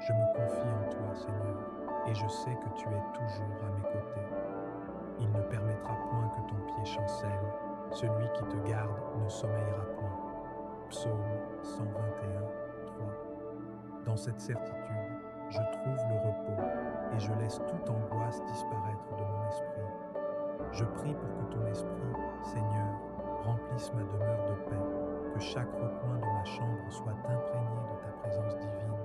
Je me confie en toi, Seigneur, et je sais que tu es toujours à mes côtés. Il ne permettra point que ton pied chancelle, celui qui te garde ne sommeillera point. Psaume 121, 3. Dans cette certitude, je trouve le repos et je laisse toute angoisse disparaître de mon esprit. Je prie pour que ton esprit, Seigneur, remplisse ma demeure de paix, que chaque recoin de ma chambre soit imprégné de ta présence divine.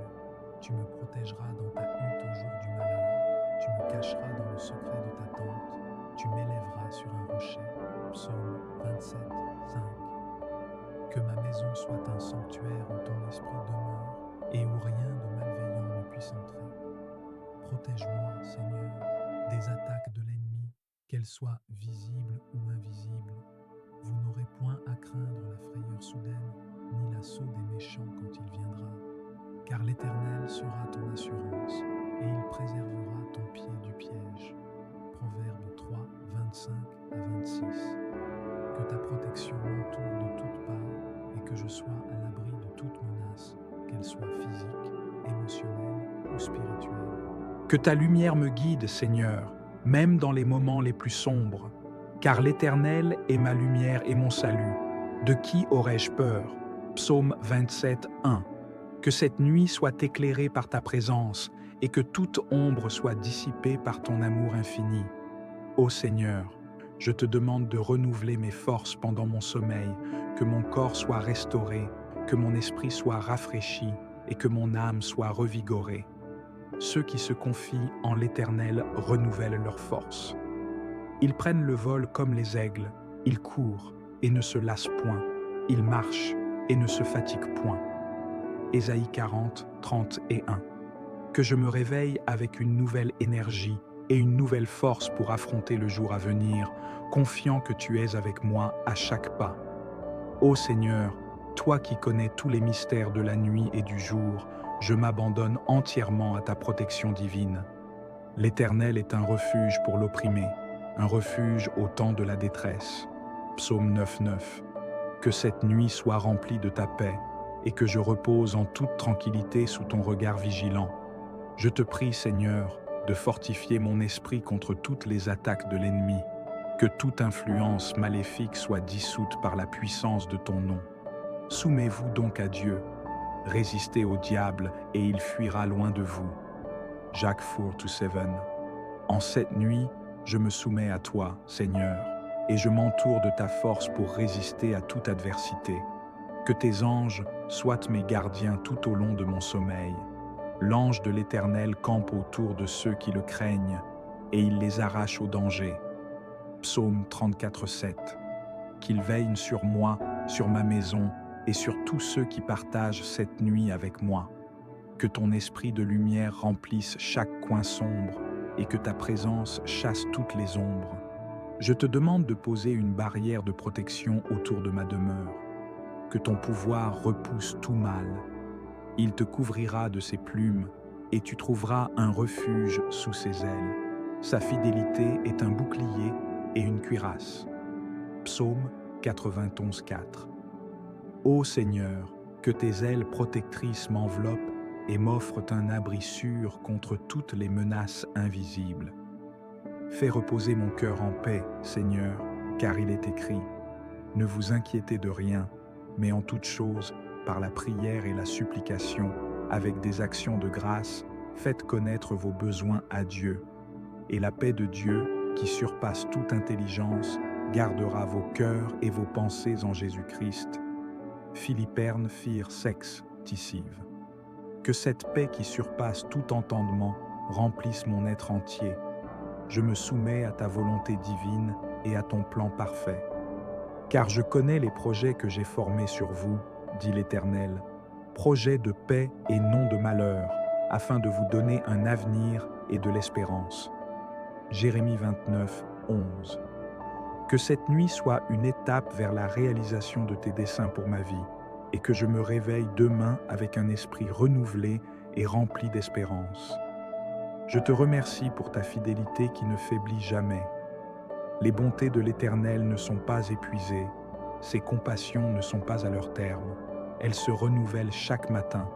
Tu me protégeras dans ta hutte au jour du malheur, tu me cacheras dans le secret de ta tente, tu m'élèveras sur un rocher. Psaume 27, 5. Que ma maison soit un sanctuaire où ton esprit demeure et où rien de malveillant ne puisse entrer. Protège-moi, Seigneur, des attaques de l'ennemi, qu'elles soient visibles ou invisibles. Vous n'aurez point à craindre la frayeur soudaine, ni l'assaut des méchants quand il viendra. Car l'Éternel sera ton assurance, et il préservera ton pied du piège. Proverbe 3, 25 à 26. Que ta protection m'entoure de toutes parts, et que je sois à l'abri de toute menace, qu'elle soit physique, émotionnelle ou spirituelle. Que ta lumière me guide, Seigneur, même dans les moments les plus sombres. Car l'Éternel est ma lumière et mon salut. De qui aurais-je peur? Psaume 27, 1. Que cette nuit soit éclairée par ta présence et que toute ombre soit dissipée par ton amour infini. Ô Seigneur, je te demande de renouveler mes forces pendant mon sommeil, que mon corps soit restauré, que mon esprit soit rafraîchi et que mon âme soit revigorée. Ceux qui se confient en l'Éternel renouvellent leurs forces. Ils prennent le vol comme les aigles, ils courent et ne se lassent point, ils marchent et ne se fatiguent point. Ésaïe 40, 30 et 1. Que je me réveille avec une nouvelle énergie et une nouvelle force pour affronter le jour à venir, confiant que tu es avec moi à chaque pas. Ô Seigneur, toi qui connais tous les mystères de la nuit et du jour, je m'abandonne entièrement à ta protection divine. L'Éternel est un refuge pour l'opprimé, un refuge au temps de la détresse. Psaume 9, 9. Que cette nuit soit remplie de ta paix et que je repose en toute tranquillité sous ton regard vigilant. Je te prie, Seigneur, de fortifier mon esprit contre toutes les attaques de l'ennemi, que toute influence maléfique soit dissoute par la puissance de ton nom. Soumets-vous donc à Dieu, résistez au diable et il fuira loin de vous. Jacques 4-7. En cette nuit, je me soumets à toi, Seigneur, et je m'entoure de ta force pour résister à toute adversité. Que tes anges soient mes gardiens tout au long de mon sommeil. L'ange de l'Éternel campe autour de ceux qui le craignent, et il les arrache au danger. Psaume 34, 7. Qu'il veille sur moi, sur ma maison, et sur tous ceux qui partagent cette nuit avec moi. Que ton esprit de lumière remplisse chaque coin sombre et que ta présence chasse toutes les ombres. Je te demande de poser une barrière de protection autour de ma demeure. Que ton pouvoir repousse tout mal. Il te couvrira de ses plumes et tu trouveras un refuge sous ses ailes. Sa fidélité est un bouclier et une cuirasse. Psaume 91:4. Ô Seigneur, que tes ailes protectrices m'enveloppent et m'offrent un abri sûr contre toutes les menaces invisibles. Fais reposer mon cœur en paix, Seigneur, car il est écrit « Ne vous inquiétez de rien, mais en toute chose, par la prière et la supplication, avec des actions de grâce, faites connaître vos besoins à Dieu. Et la paix de Dieu, qui surpasse toute intelligence, gardera vos cœurs et vos pensées en Jésus-Christ. » Philipperne fir sex ticive. Que cette paix qui surpasse tout entendement remplisse mon être entier. Je me soumets à ta volonté divine et à ton plan parfait. Car je connais les projets que j'ai formés sur vous, dit l'Éternel, projets de paix et non de malheur, afin de vous donner un avenir et de l'espérance. Jérémie 29, 11. Que cette nuit soit une étape vers la réalisation de tes desseins pour ma vie, et que je me réveille demain avec un esprit renouvelé et rempli d'espérance. Je te remercie pour ta fidélité qui ne faiblit jamais. Les bontés de l'Éternel ne sont pas épuisées, ses compassions ne sont pas à leur terme. Elles se renouvellent chaque matin.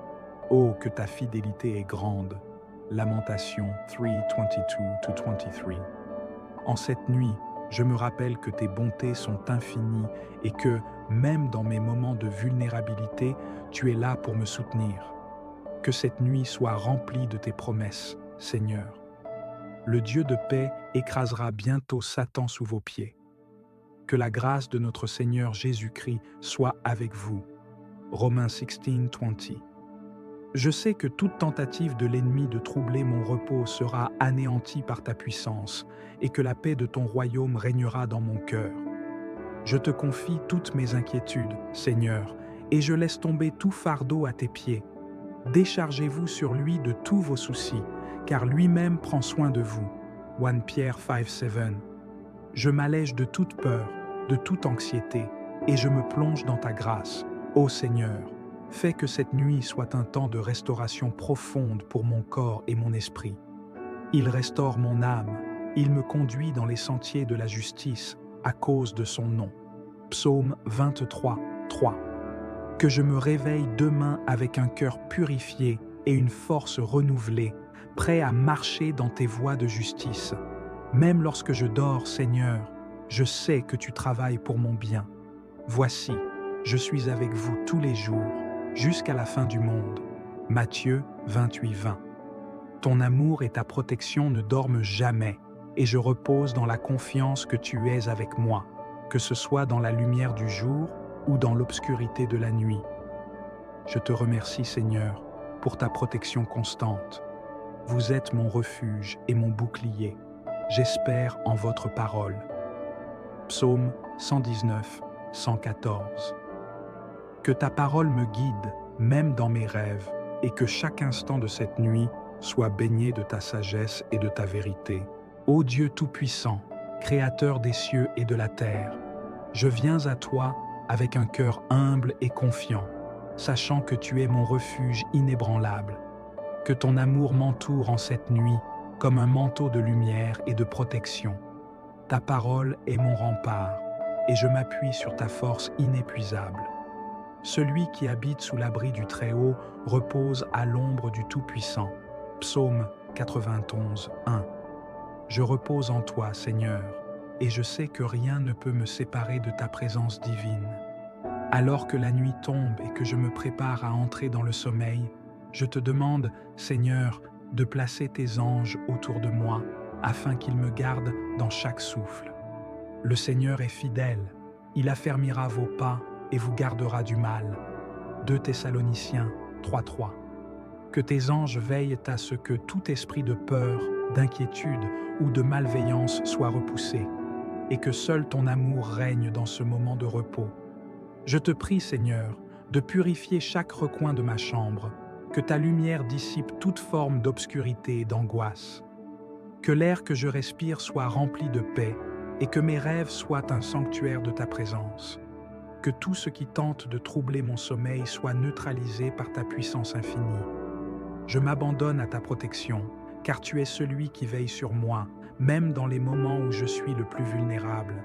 Oh, que ta fidélité est grande. Lamentation 3:22-23. En cette nuit, je me rappelle que tes bontés sont infinies et que, même dans mes moments de vulnérabilité, tu es là pour me soutenir. Que cette nuit soit remplie de tes promesses, Seigneur. Le Dieu de paix écrasera bientôt Satan sous vos pieds. Que la grâce de notre Seigneur Jésus-Christ soit avec vous. Romains 16:20. Je sais que toute tentative de l'ennemi de troubler mon repos sera anéantie par ta puissance et que la paix de ton royaume régnera dans mon cœur. Je te confie toutes mes inquiétudes, Seigneur, et je laisse tomber tout fardeau à tes pieds. Déchargez-vous sur lui de tous vos soucis, car lui-même prend soin de vous. 1 Pierre 5:7. Je m'allège de toute peur, de toute anxiété, et je me plonge dans ta grâce. Ô Seigneur, fais que cette nuit soit un temps de restauration profonde pour mon corps et mon esprit. Il restaure mon âme, il me conduit dans les sentiers de la justice à cause de son nom. Psaume 23:3. Que je me réveille demain avec un cœur purifié et une force renouvelée, prêt à marcher dans tes voies de justice. Même lorsque je dors, Seigneur, je sais que tu travailles pour mon bien. Voici, je suis avec vous tous les jours, jusqu'à la fin du monde. Matthieu 28:20. Ton amour et ta protection ne dorment jamais, et je repose dans la confiance que tu es avec moi, que ce soit dans la lumière du jour ou dans l'obscurité de la nuit. Je te remercie, Seigneur, pour ta protection constante. Vous êtes mon refuge et mon bouclier. J'espère en votre parole. Psaume 119, 114. Que ta parole me guide, même dans mes rêves, et que chaque instant de cette nuit soit baigné de ta sagesse et de ta vérité. Ô Dieu Tout-Puissant, Créateur des cieux et de la terre, je viens à toi avec un cœur humble et confiant, sachant que tu es mon refuge inébranlable. Que ton amour m'entoure en cette nuit comme un manteau de lumière et de protection. Ta parole est mon rempart, et je m'appuie sur ta force inépuisable. Celui qui habite sous l'abri du Très-Haut repose à l'ombre du Tout-Puissant. Psaume 91:1. Je repose en toi, Seigneur, et je sais que rien ne peut me séparer de ta présence divine. Alors que la nuit tombe et que je me prépare à entrer dans le sommeil, je te demande, Seigneur, de placer tes anges autour de moi, afin qu'ils me gardent dans chaque souffle. Le Seigneur est fidèle, il affermira vos pas et vous gardera du mal. 2 Thessaloniciens 3:3. Que tes anges veillent à ce que tout esprit de peur, d'inquiétude ou de malveillance soit repoussé, et que seul ton amour règne dans ce moment de repos. Je te prie, Seigneur, de purifier chaque recoin de ma chambre, que ta lumière dissipe toute forme d'obscurité et d'angoisse. Que l'air que je respire soit rempli de paix et que mes rêves soient un sanctuaire de ta présence. Que tout ce qui tente de troubler mon sommeil soit neutralisé par ta puissance infinie. Je m'abandonne à ta protection, car tu es celui qui veille sur moi, même dans les moments où je suis le plus vulnérable.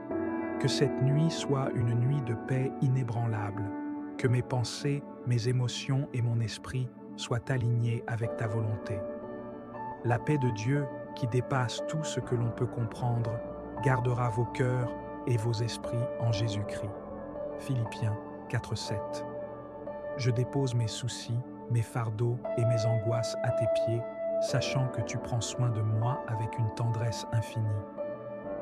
Que cette nuit soit une nuit de paix inébranlable, que mes pensées, mes émotions et mon esprit soient alignés avec ta volonté. La paix de Dieu, qui dépasse tout ce que l'on peut comprendre, gardera vos cœurs et vos esprits en Jésus-Christ. Philippiens 4:7. Je dépose mes soucis, mes fardeaux et mes angoisses à tes pieds, sachant que tu prends soin de moi avec une tendresse infinie.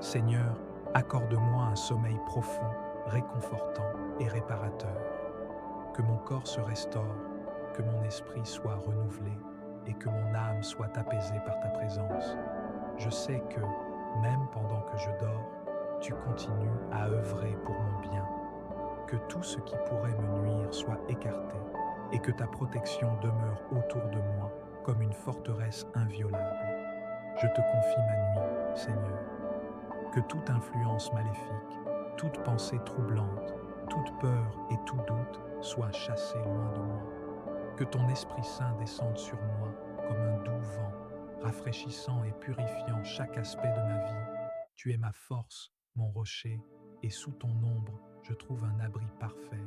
Seigneur, accorde-moi un sommeil profond, réconfortant et réparateur. Que mon corps se restaure, que mon esprit soit renouvelé et que mon âme soit apaisée par ta présence. Je sais que, même pendant que je dors, tu continues à œuvrer pour mon bien. Que tout ce qui pourrait me nuire soit écarté et que ta protection demeure autour de moi comme une forteresse inviolable. Je te confie ma nuit, Seigneur. Que toute influence maléfique, toute pensée troublante, toute peur et tout doute soient chassés loin de moi. Que ton Esprit Saint descende sur moi comme un doux vent, rafraîchissant et purifiant chaque aspect de ma vie. Tu es ma force, mon rocher, et sous ton ombre, je trouve un abri parfait.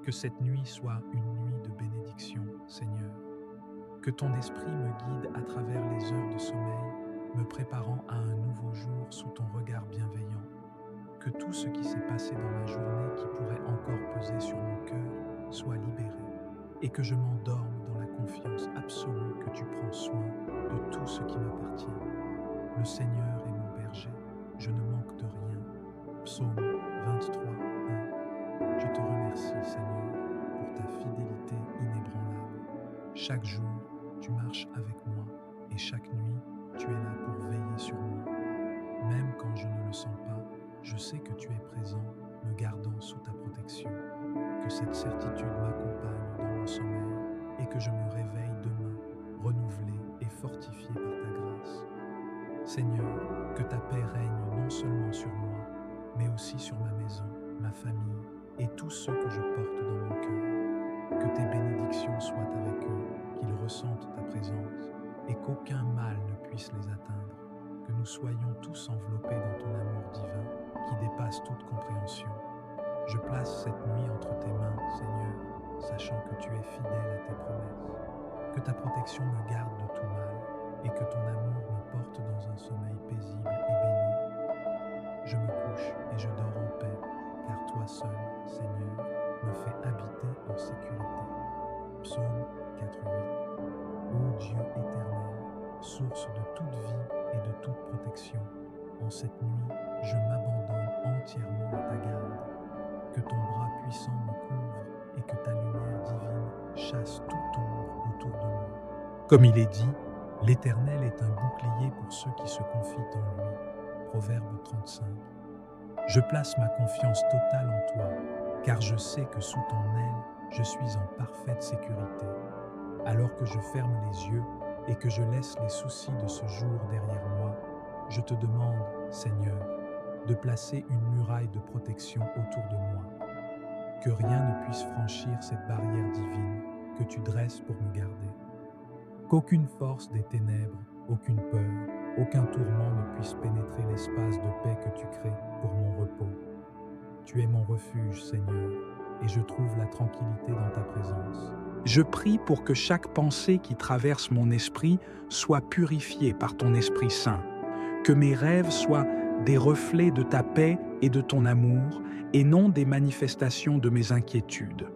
Que cette nuit soit une nuit de bénédiction, Seigneur. Que ton esprit me guide à travers les heures de sommeil, me préparant à un nouveau jour sous ton regard bienveillant. Que tout ce qui s'est passé dans la journée qui pourrait encore peser sur mon cœur soit libéré, et que je m'endorme dans la confiance absolue que tu prends soin de tout ce qui m'appartient. Le Seigneur est mon berger, je ne manque de rien. Psaume 23:1. Je te remercie, Seigneur, pour ta fidélité inébranlable. Chaque jour, tu marches avec moi et chaque nuit, tu es là pour veiller sur moi. Même quand je ne le sens pas, je sais que tu es présent, me gardant sous ta protection. Que cette certitude m'accompagne dans mon sommeil et que je me réveille demain, renouvelé et fortifié par ta grâce. Seigneur, que ta paix règne non seulement sur moi, mais aussi sur ma maison, ma famille et tous ceux que je porte dans mon cœur. Que tes bénédictions soient avec eux, qu'ils ressentent ta présence et qu'aucun mal ne puisse les atteindre. Que nous soyons tous enveloppés dans ton amour divin qui dépasse toute compréhension. Je place cette nuit entre tes mains, Seigneur, sachant que tu es fidèle à tes promesses. Que ta protection me garde de tout mal et que ton amour me porte dans un sommeil paisible et béni. Je me couche et je dors en paix, car toi seul, Seigneur, me fais habiter en sécurité. Psaume 4:8. Ô Dieu éternel, source de toute vie et de toute protection, en cette nuit, je m'abandonne entièrement à ta garde. Que ton bras puissant me couvre et que ta lumière divine chasse toute ombre autour de moi. Comme il est dit, l'Éternel est un bouclier pour ceux qui se confient en lui. Proverbe 35. Je place ma confiance totale en toi, car je sais que sous ton aile, je suis en parfaite sécurité. Alors que je ferme les yeux et que je laisse les soucis de ce jour derrière moi, je te demande, Seigneur, de placer une muraille de protection autour de moi. Que rien ne puisse franchir cette barrière divine que tu dresses pour me garder. Qu'aucune force des ténèbres, aucune peur, aucun tourment ne puisse pénétrer l'espace de paix que tu crées pour mon repos. Tu es mon refuge, Seigneur, et je trouve la tranquillité dans ta présence. Je prie pour que chaque pensée qui traverse mon esprit soit purifiée par ton Esprit Saint, que mes rêves soient des reflets de ta paix et de ton amour, et non des manifestations de mes inquiétudes.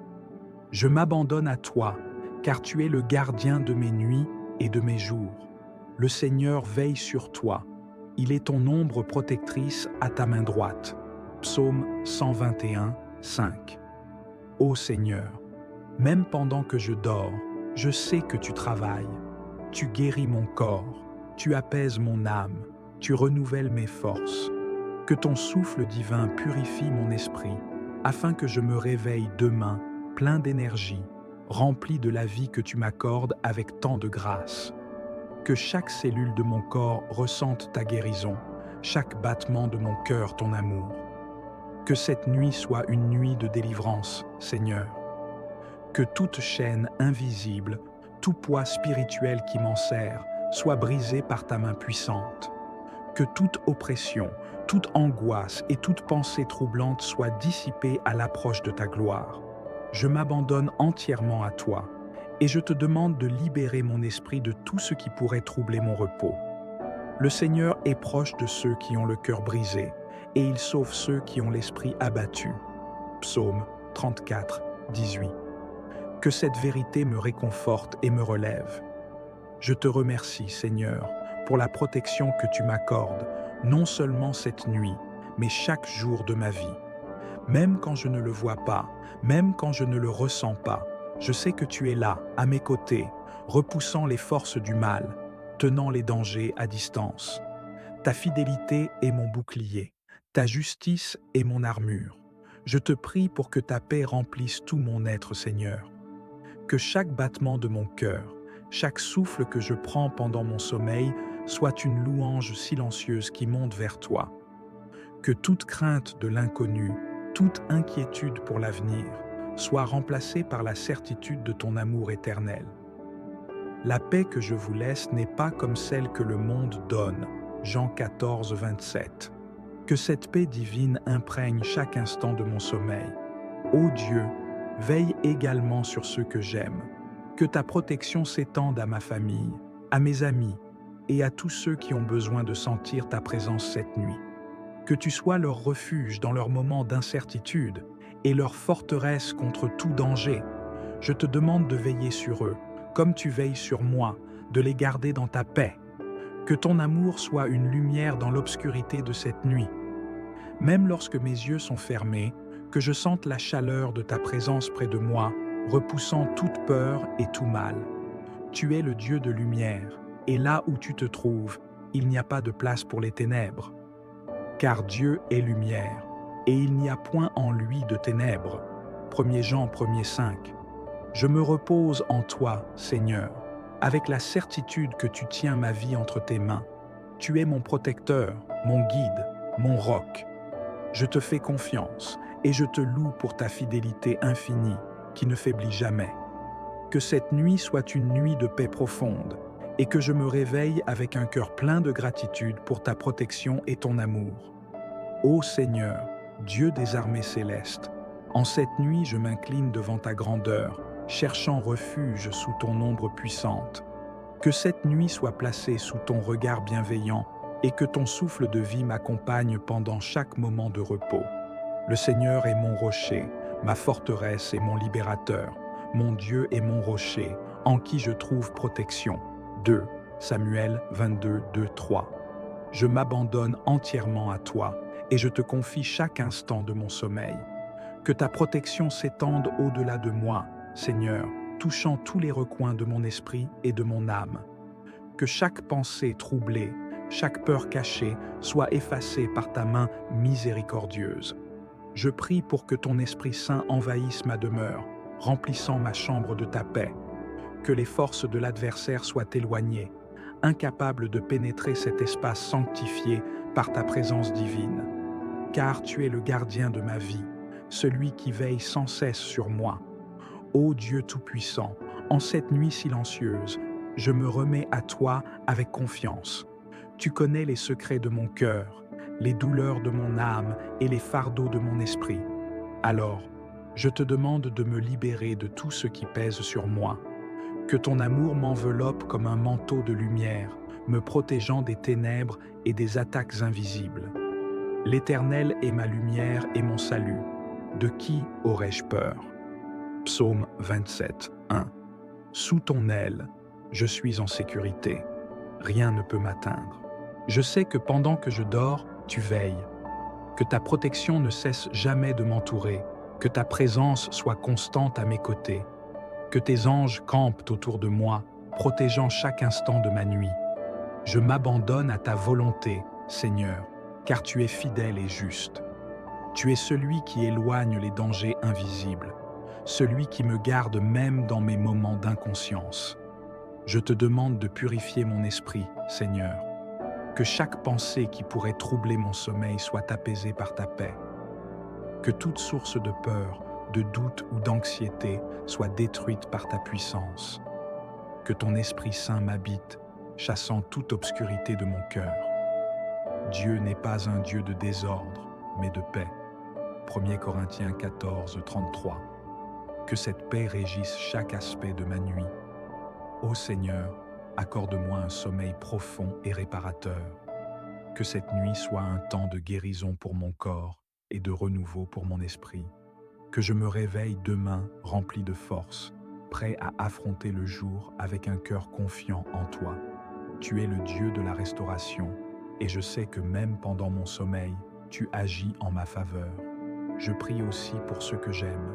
Je m'abandonne à toi, car tu es le gardien de mes nuits et de mes jours. Le Seigneur veille sur toi. Il est ton ombre protectrice à ta main droite. Psaume 121:5. Ô Seigneur, même pendant que je dors, je sais que tu travailles. Tu guéris mon corps, tu apaises mon âme, tu renouvelles mes forces. Que ton souffle divin purifie mon esprit, afin que je me réveille demain plein d'énergie, rempli de la vie que tu m'accordes avec tant de grâce. Que chaque cellule de mon corps ressente ta guérison, chaque battement de mon cœur ton amour. Que cette nuit soit une nuit de délivrance, Seigneur. Que toute chaîne invisible, tout poids spirituel qui m'enserre, soit brisé par ta main puissante. Que toute oppression, toute angoisse et toute pensée troublante soient dissipées à l'approche de ta gloire. Je m'abandonne entièrement à toi et je te demande de libérer mon esprit de tout ce qui pourrait troubler mon repos. Le Seigneur est proche de ceux qui ont le cœur brisé et il sauve ceux qui ont l'esprit abattu. Psaume 34, 18. Que cette vérité me réconforte et me relève. Je te remercie, Seigneur, pour la protection que tu m'accordes, non seulement cette nuit, mais chaque jour de ma vie. Même quand je ne le vois pas, même quand je ne le ressens pas, je sais que tu es là, à mes côtés, repoussant les forces du mal, tenant les dangers à distance. Ta fidélité est mon bouclier, ta justice est mon armure. Je te prie pour que ta paix remplisse tout mon être, Seigneur. Que chaque battement de mon cœur, chaque souffle que je prends pendant mon sommeil soit une louange silencieuse qui monte vers toi. Que toute crainte de l'inconnu, toute inquiétude pour l'avenir, soit remplacée par la certitude de ton amour éternel. La paix que je vous laisse n'est pas comme celle que le monde donne. Jean 14, 27. Que cette paix divine imprègne chaque instant de mon sommeil. Ô Dieu, veille également sur ceux que j'aime. Que ta protection s'étende à ma famille, à mes amis et à tous ceux qui ont besoin de sentir ta présence cette nuit. Que tu sois leur refuge dans leurs moments d'incertitude et leur forteresse contre tout danger. Je te demande de veiller sur eux, comme tu veilles sur moi, de les garder dans ta paix. Que ton amour soit une lumière dans l'obscurité de cette nuit. Même lorsque mes yeux sont fermés, que je sente la chaleur de ta présence près de moi, repoussant toute peur et tout mal. Tu es le Dieu de lumière, et là où tu te trouves, il n'y a pas de place pour les ténèbres. Car Dieu est lumière, et il n'y a point en lui de ténèbres. 1 Jean 1,5. Je me repose en toi, Seigneur, avec la certitude que tu tiens ma vie entre tes mains. Tu es mon protecteur, mon guide, mon roc. Je te fais confiance et je te loue pour ta fidélité infinie qui ne faiblit jamais. Que cette nuit soit une nuit de paix profonde et que je me réveille avec un cœur plein de gratitude pour ta protection et ton amour. Ô Seigneur, Dieu des armées célestes, en cette nuit je m'incline devant ta grandeur, cherchant refuge sous ton ombre puissante. Que cette nuit soit placée sous ton regard bienveillant et que ton souffle de vie m'accompagne pendant chaque moment de repos. Le Seigneur est mon rocher, ma forteresse et mon libérateur, mon Dieu est mon rocher, en qui je trouve protection. 2 Samuel 22, 2, 3. Je m'abandonne entièrement à toi et je te confie chaque instant de mon sommeil. Que ta protection s'étende au-delà de moi, Seigneur, touchant tous les recoins de mon esprit et de mon âme. Que chaque pensée troublée, chaque peur cachée soit effacée par ta main miséricordieuse. Je prie pour que ton Esprit Saint envahisse ma demeure, remplissant ma chambre de ta paix. Que les forces de l'adversaire soient éloignées, incapables de pénétrer cet espace sanctifié par ta présence divine. Car tu es le gardien de ma vie, celui qui veille sans cesse sur moi. Ô Dieu Tout-Puissant, en cette nuit silencieuse, je me remets à toi avec confiance. Tu connais les secrets de mon cœur, les douleurs de mon âme et les fardeaux de mon esprit. Alors, je te demande de me libérer de tout ce qui pèse sur moi. Que ton amour m'enveloppe comme un manteau de lumière, me protégeant des ténèbres et des attaques invisibles. L'Éternel est ma lumière et mon salut. De qui aurais-je peur? Psaume 27, 1. Sous ton aile, je suis en sécurité. Rien ne peut m'atteindre. Je sais que pendant que je dors, tu veilles. Que ta protection ne cesse jamais de m'entourer. Que ta présence soit constante à mes côtés. Que tes anges campent autour de moi, protégeant chaque instant de ma nuit. Je m'abandonne à ta volonté, Seigneur, car tu es fidèle et juste. Tu es celui qui éloigne les dangers invisibles. celui qui me garde même dans mes moments d'inconscience. Je te demande de purifier mon esprit, Seigneur, que chaque pensée qui pourrait troubler mon sommeil soit apaisée par ta paix, que toute source de peur, de doute ou d'anxiété soit détruite par ta puissance, que ton Esprit Saint m'habite, chassant toute obscurité de mon cœur. Dieu n'est pas un Dieu de désordre, mais de paix. 1 Corinthiens 14, 33. Que cette paix régisse chaque aspect de ma nuit. Ô Seigneur, accorde-moi un sommeil profond et réparateur. Que cette nuit soit un temps de guérison pour mon corps et de renouveau pour mon esprit. Que je me réveille demain rempli de force, prêt à affronter le jour avec un cœur confiant en toi. Tu es le Dieu de la restauration, et je sais que même pendant mon sommeil, tu agis en ma faveur. Je prie aussi pour ceux que j'aime,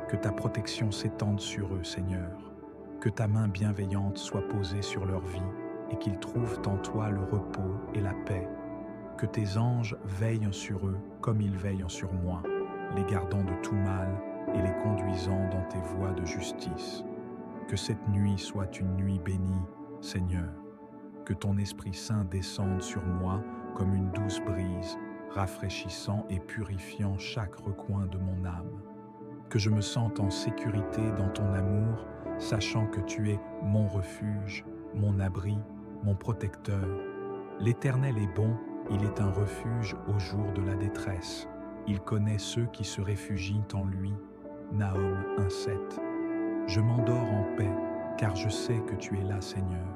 que ta protection s'étende sur eux, Seigneur, que ta main bienveillante soit posée sur leur vie et qu'ils trouvent en toi le repos et la paix, que tes anges veillent sur eux comme ils veillent sur moi, les gardant de tout mal et les conduisant dans tes voies de justice. Que cette nuit soit une nuit bénie, Seigneur, que ton Esprit Saint descende sur moi comme une douce brise, rafraîchissant et purifiant chaque recoin de mon âme. Que je me sente en sécurité dans ton amour, sachant que tu es mon refuge, mon abri, mon protecteur. L'Éternel est bon, il est un refuge au jour de la détresse. Il connaît ceux qui se réfugient en lui. Nahum 1,7. Je m'endors en paix, car je sais que tu es là, Seigneur.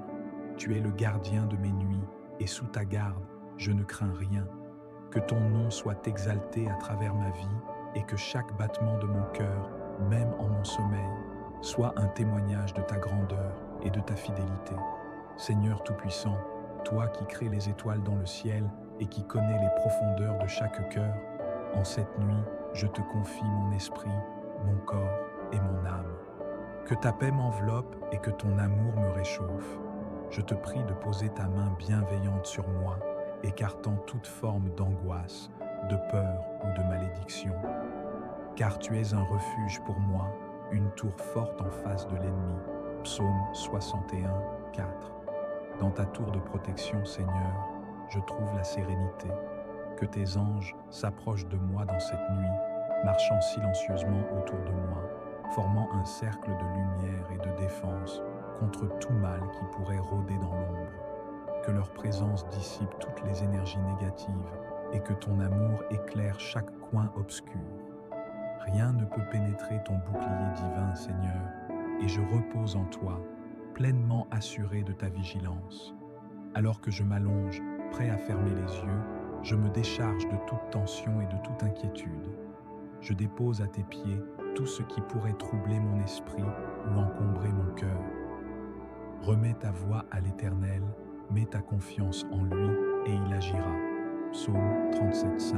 Tu es le gardien de mes nuits, et sous ta garde, je ne crains rien. Que ton nom soit exalté à travers ma vie, et que chaque battement de mon cœur, même en mon sommeil, soit un témoignage de ta grandeur et de ta fidélité. Seigneur Tout-Puissant, toi qui crées les étoiles dans le ciel et qui connais les profondeurs de chaque cœur, en cette nuit, je te confie mon esprit, mon corps et mon âme. Que ta paix m'enveloppe et que ton amour me réchauffe. Je te prie de poser ta main bienveillante sur moi, écartant toute forme d'angoisse, de peur ou de malédiction. Car tu es un refuge pour moi, une tour forte en face de l'ennemi. Psaume 61, 4. Dans ta tour de protection, Seigneur, je trouve la sérénité. Que tes anges s'approchent de moi dans cette nuit, marchant silencieusement autour de moi, formant un cercle de lumière et de défense contre tout mal qui pourrait rôder dans l'ombre. Que leur présence dissipe toutes les énergies négatives et que ton amour éclaire chaque coin obscur. Rien ne peut pénétrer ton bouclier divin, Seigneur, et je repose en toi, pleinement assuré de ta vigilance. Alors que je m'allonge, prêt à fermer les yeux, je me décharge de toute tension et de toute inquiétude. Je dépose à tes pieds tout ce qui pourrait troubler mon esprit ou encombrer mon cœur. Remets ta voix à l'Éternel, mets ta confiance en lui et il agira. Psaume 37, 5.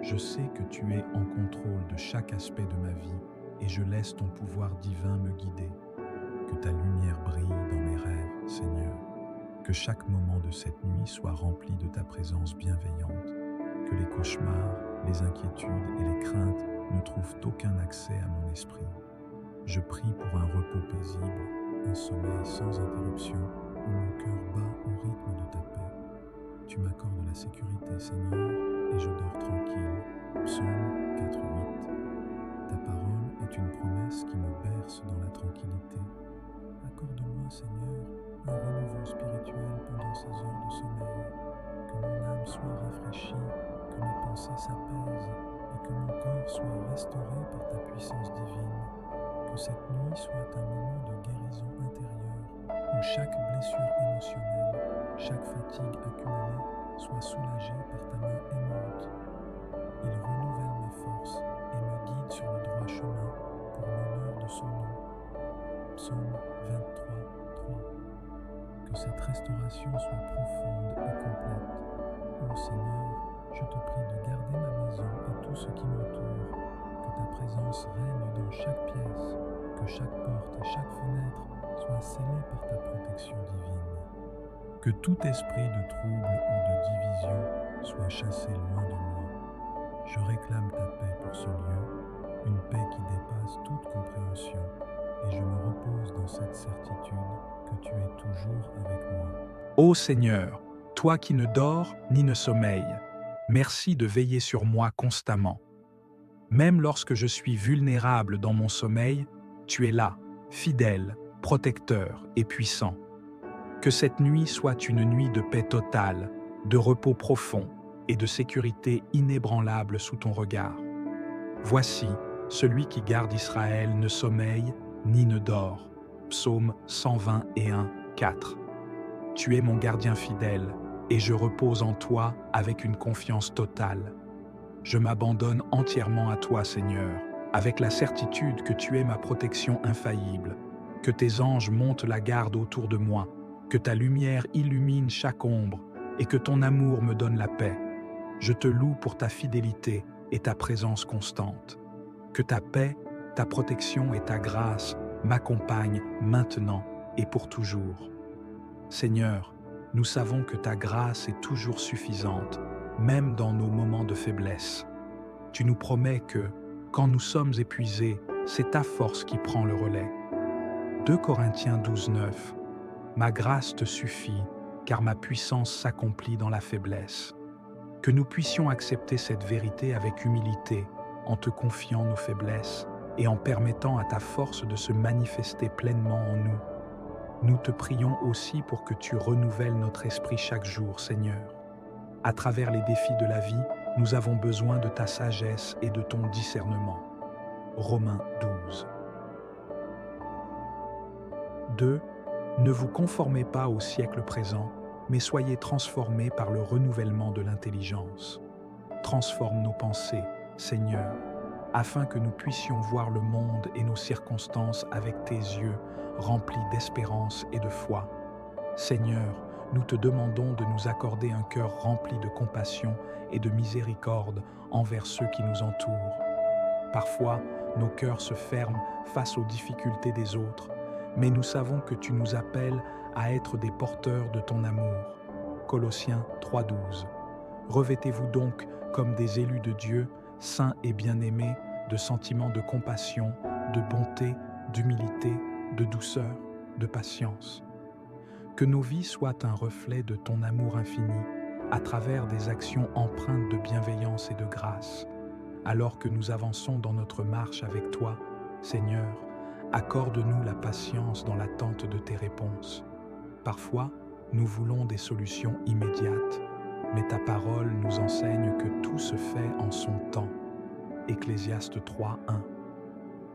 Je sais que tu es en contrôle de chaque aspect de ma vie et je laisse ton pouvoir divin me guider. Que ta lumière brille dans mes rêves, Seigneur. Que chaque moment de cette nuit soit rempli de ta présence bienveillante. Que les cauchemars, les inquiétudes et les craintes ne trouvent aucun accès à mon esprit. Je prie pour un repos paisible, un sommeil sans interruption, où mon cœur bat au rythme de ta paix. Tu m'accordes la sécurité, Seigneur, et je dors tranquille. Psaume 4, 8. Ta parole est une promesse qui me berce dans la tranquillité. Accorde-moi, Seigneur, un renouveau spirituel pendant ces heures de sommeil. Que mon âme soit rafraîchie, que mes pensées s'apaisent et que mon corps soit restauré par ta puissance divine. Que cette nuit soit un moment de guérison intérieure, où chaque blessure émotionnelle, chaque fatigue accumulée soit soulagée par ta main aimante. Il renouvelle mes forces et me guide sur le droit chemin pour l'honneur de son nom. Psaume 23, 3. Que cette restauration soit profonde et complète. Ô Seigneur, je te prie de garder ma maison et tout ce qui m'entoure. Que ta présence règne dans chaque pièce, que chaque porte et chaque fenêtre soient scellées par ta protection divine. Que tout esprit de trouble ou de division soit chassé loin de moi. Je réclame ta paix pour ce lieu, une paix qui dépasse toute compréhension, et je me repose dans cette certitude que tu es toujours avec moi. Ô Seigneur, toi qui ne dors ni ne sommeilles, merci de veiller sur moi constamment. Même lorsque je suis vulnérable dans mon sommeil, tu es là, fidèle, protecteur et puissant. Que cette nuit soit une nuit de paix totale, de repos profond et de sécurité inébranlable sous ton regard. Voici, celui qui garde Israël ne sommeille ni ne dort. Psaume 121, 4. Tu es mon gardien fidèle, et je repose en toi avec une confiance totale. Je m'abandonne entièrement à toi, Seigneur, avec la certitude que tu es ma protection infaillible, que tes anges montent la garde autour de moi, que ta lumière illumine chaque ombre et que ton amour me donne la paix. Je te loue pour ta fidélité et ta présence constante. Que ta paix, ta protection et ta grâce m'accompagnent maintenant et pour toujours. Seigneur, nous savons que ta grâce est toujours suffisante, même dans nos moments de faiblesse. Tu nous promets que, quand nous sommes épuisés, c'est ta force qui prend le relais. 2 Corinthiens 12, 9. Ma grâce te suffit, car ma puissance s'accomplit dans la faiblesse. Que nous puissions accepter cette vérité avec humilité, en te confiant nos faiblesses et en permettant à ta force de se manifester pleinement en nous. Nous te prions aussi pour que tu renouvelles notre esprit chaque jour, Seigneur. À travers les défis de la vie, nous avons besoin de ta sagesse et de ton discernement. Romains 12. 2. Ne vous conformez pas au siècle présent, mais soyez transformés par le renouvellement de l'intelligence. Transforme nos pensées, Seigneur, afin que nous puissions voir le monde et nos circonstances avec tes yeux remplis d'espérance et de foi. Seigneur, nous te demandons de nous accorder un cœur rempli de compassion et de miséricorde envers ceux qui nous entourent. Parfois, nos cœurs se ferment face aux difficultés des autres, mais nous savons que tu nous appelles à être des porteurs de ton amour. Colossiens 3,12. Revêtez-vous donc comme des élus de Dieu, saints et bien-aimés, de sentiments de compassion, de bonté, d'humilité, de douceur, de patience. Que nos vies soient un reflet de ton amour infini, à travers des actions empreintes de bienveillance et de grâce. Alors que nous avançons dans notre marche avec toi, Seigneur, accorde-nous la patience dans l'attente de tes réponses. Parfois, nous voulons des solutions immédiates, mais ta parole nous enseigne que tout se fait en son temps. Ecclésiaste 3:1.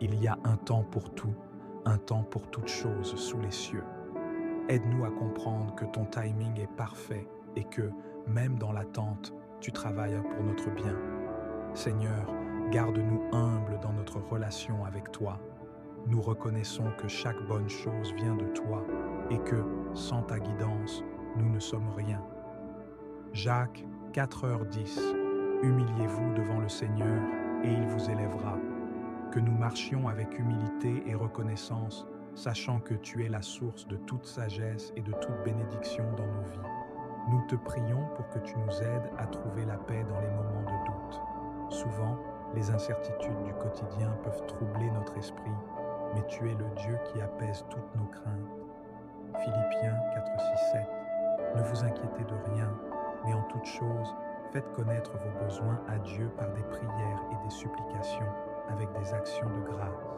Il y a un temps pour tout, un temps pour toute chose sous les cieux. Aide-nous à comprendre que ton timing est parfait et que, même dans l'attente, tu travailles pour notre bien. Seigneur, garde-nous humbles dans notre relation avec toi. Nous reconnaissons que chaque bonne chose vient de toi et que, sans ta guidance, nous ne sommes rien. Jacques 4h10. Humiliez-vous devant le Seigneur et il vous élèvera. Que nous marchions avec humilité et reconnaissance, sachant que tu es la source de toute sagesse et de toute bénédiction dans nos vies. Nous te prions pour que tu nous aides à trouver la paix dans les moments de doute. Souvent, les incertitudes du quotidien peuvent troubler notre esprit, mais tu es le Dieu qui apaise toutes nos craintes. Philippiens 4:6-7. Ne vous inquiétez de rien, mais en toute chose, faites connaître vos besoins à Dieu par des prières et des supplications, avec des actions de grâce.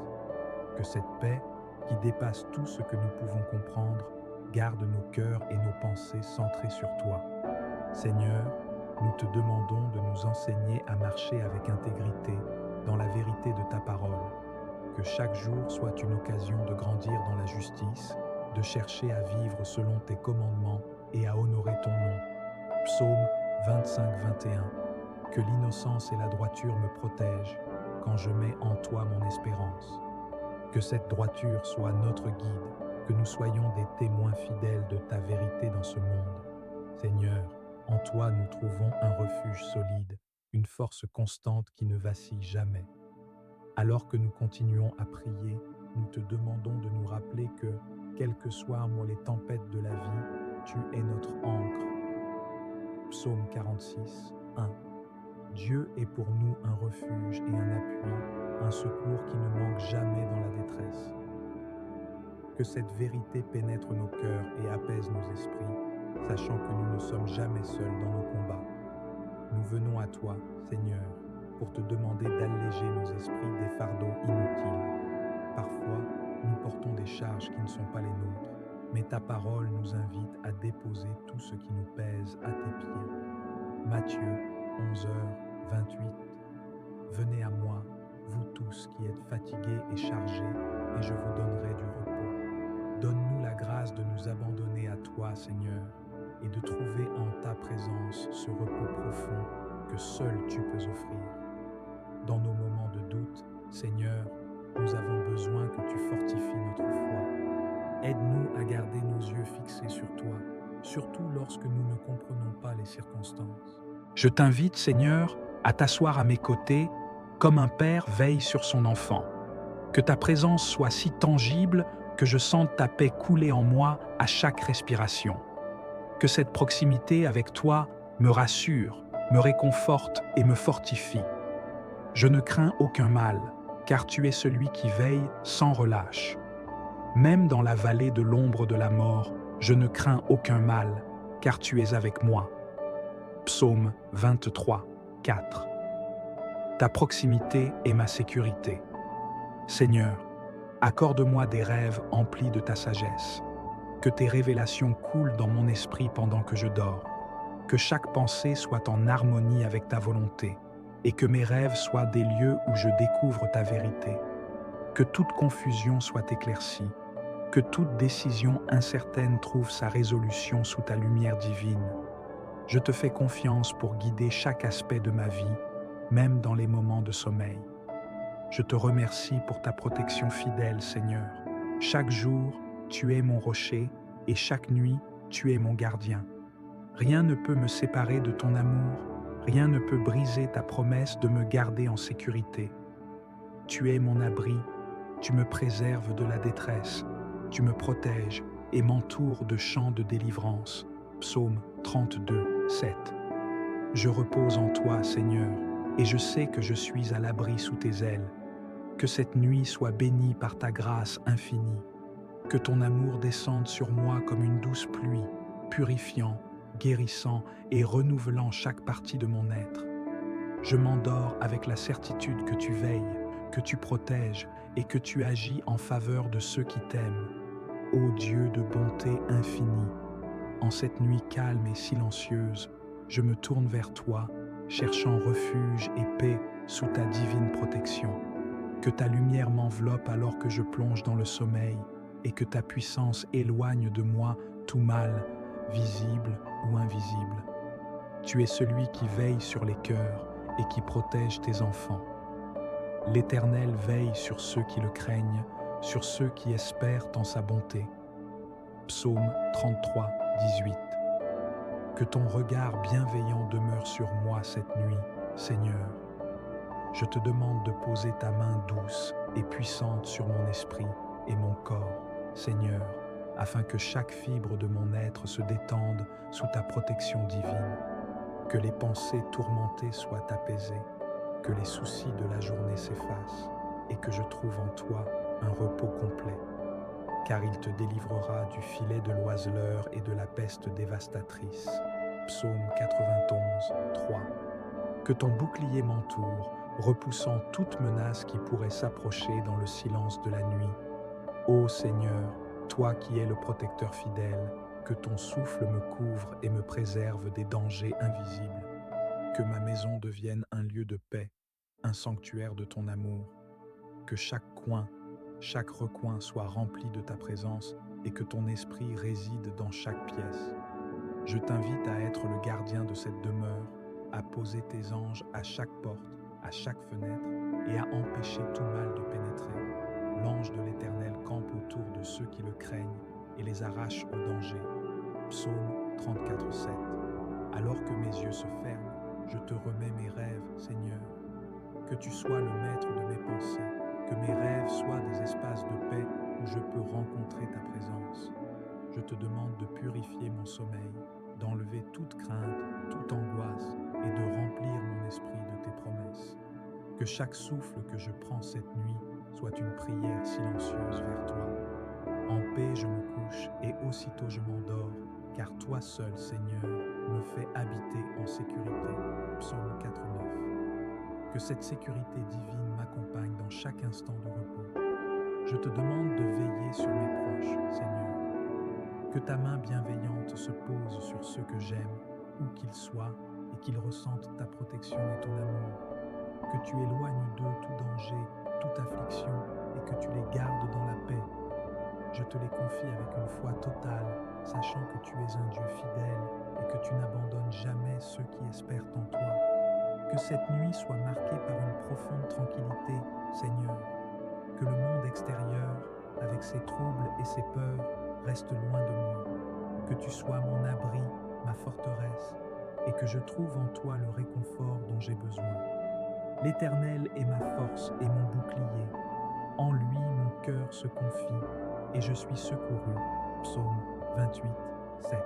Que cette paix, qui dépasse tout ce que nous pouvons comprendre, garde nos cœurs et nos pensées centrés sur toi. Seigneur, nous te demandons de nous enseigner à marcher avec intégrité dans la vérité de ta parole. Que chaque jour soit une occasion de grandir dans la justice, de chercher à vivre selon tes commandements et à honorer ton nom. Psaume 25-21. Que l'innocence et la droiture me protègent quand je mets en toi mon espérance. Que cette droiture soit notre guide, que nous soyons des témoins fidèles de ta vérité dans ce monde. Seigneur, en toi nous trouvons un refuge solide, une force constante qui ne vacille jamais. Alors que nous continuons à prier, nous te demandons de nous rappeler que, quelles que soient les tempêtes de la vie, tu es notre ancre. Psaume 46, 1. Dieu est pour nous un refuge et un appui, un secours qui ne manque jamais dans la détresse. Que cette vérité pénètre nos cœurs et apaise nos esprits, sachant que nous ne sommes jamais seuls dans nos combats. Nous venons à toi, Seigneur, pour te demander d'alléger nos esprits des fardeaux inutiles. Parfois, nous portons des charges qui ne sont pas les nôtres, mais ta parole nous invite à déposer tout ce qui nous pèse à tes pieds. Matthieu 11h28. Venez à moi, vous tous qui êtes fatigués et chargés, et je vous donnerai du repos. Donne-nous la grâce de nous abandonner à toi, Seigneur, et de trouver en ta présence ce repos profond que seul tu peux offrir. Dans nos moments de doute, Seigneur, nous avons besoin que tu fortifies notre foi. Aide-nous à garder nos yeux fixés sur toi, surtout lorsque nous ne comprenons pas les circonstances. Je t'invite, Seigneur, à t'asseoir à mes côtés, comme un père veille sur son enfant. Que ta présence soit si tangible que je sente ta paix couler en moi à chaque respiration. Que cette proximité avec toi me rassure, me réconforte et me fortifie. Je ne crains aucun mal, car tu es celui qui veille sans relâche. Même dans la vallée de l'ombre de la mort, je ne crains aucun mal, car tu es avec moi. Psaume 23, 4. Ta proximité est ma sécurité. Seigneur, accorde-moi des rêves emplis de ta sagesse. Que tes révélations coulent dans mon esprit pendant que je dors. Que chaque pensée soit en harmonie avec ta volonté, et que mes rêves soient des lieux où je découvre ta vérité. Que toute confusion soit éclaircie, que toute décision incertaine trouve sa résolution sous ta lumière divine. Je te fais confiance pour guider chaque aspect de ma vie, même dans les moments de sommeil. Je te remercie pour ta protection fidèle, Seigneur. Chaque jour, tu es mon rocher, et chaque nuit, tu es mon gardien. Rien ne peut me séparer de ton amour, rien ne peut briser ta promesse de me garder en sécurité. Tu es mon abri, tu me préserves de la détresse, tu me protèges et m'entoures de chants de délivrance. Psaume 32, 7. Je repose en toi, Seigneur, et je sais que je suis à l'abri sous tes ailes. Que cette nuit soit bénie par ta grâce infinie. Que ton amour descende sur moi comme une douce pluie, purifiant, guérissant et renouvelant chaque partie de mon être. Je m'endors avec la certitude que tu veilles, que tu protèges et que tu agis en faveur de ceux qui t'aiment. Ô Dieu de bonté infinie, en cette nuit calme et silencieuse, je me tourne vers toi, cherchant refuge et paix sous ta divine protection. Que ta lumière m'enveloppe alors que je plonge dans le sommeil, et que ta puissance éloigne de moi tout mal, visible ou invisible. Tu es celui qui veille sur les cœurs et qui protège tes enfants. L'Éternel veille sur ceux qui le craignent, sur ceux qui espèrent en sa bonté. Psaume 33, 18. Que ton regard bienveillant demeure sur moi cette nuit, Seigneur. Je te demande de poser ta main douce et puissante sur mon esprit et mon corps, Seigneur, afin que chaque fibre de mon être se détende sous ta protection divine, que les pensées tourmentées soient apaisées, que les soucis de la journée s'effacent et que je trouve en toi un repos complet, car il te délivrera du filet de l'oiseleur et de la peste dévastatrice. Psaume 91, 3. Que ton bouclier m'entoure, repoussant toute menace qui pourrait s'approcher dans le silence de la nuit. Ô Seigneur, toi qui es le protecteur fidèle, que ton souffle me couvre et me préserve des dangers invisibles. Que ma maison devienne un lieu de paix, un sanctuaire de ton amour. Que chaque coin, chaque recoin soit rempli de ta présence et que ton esprit réside dans chaque pièce. Je t'invite à être le gardien de cette demeure, à poser tes anges à chaque porte, à chaque fenêtre et à empêcher tout mal de pénétrer. L'ange de l'Éternel campe autour de ceux qui le craignent et les arrache au danger. Psaume 34, 7. Alors que mes yeux se ferment, je te remets mes rêves, Seigneur. Que tu sois le maître de mes pensées, que mes rêves soient des espaces de paix où je peux rencontrer ta présence. Je te demande de purifier mon sommeil, d'enlever toute crainte, toute angoisse et de remplir mon esprit de Que chaque souffle que je prends cette nuit soit une prière silencieuse vers toi. En paix je me couche et aussitôt je m'endors, car toi seul, Seigneur, me fais habiter en sécurité. Psaume 4:9. Que cette sécurité divine m'accompagne dans chaque instant de repos. Je te demande de veiller sur mes proches, Seigneur. Que ta main bienveillante se pose sur ceux que j'aime, où qu'ils soient, et qu'ils ressentent ta protection et ton amour. Que tu éloignes d'eux tout danger, toute affliction, et que tu les gardes dans la paix. Je te les confie avec une foi totale, sachant que tu es un Dieu fidèle et que tu n'abandonnes jamais ceux qui espèrent en toi. Que cette nuit soit marquée par une profonde tranquillité, Seigneur. Que le monde extérieur, avec ses troubles et ses peurs, reste loin de moi. Que tu sois mon abri, ma forteresse, et que je trouve en toi le réconfort dont j'ai besoin. L'Éternel est ma force et mon bouclier. En lui, mon cœur se confie, et je suis secouru. Psaume 28:7.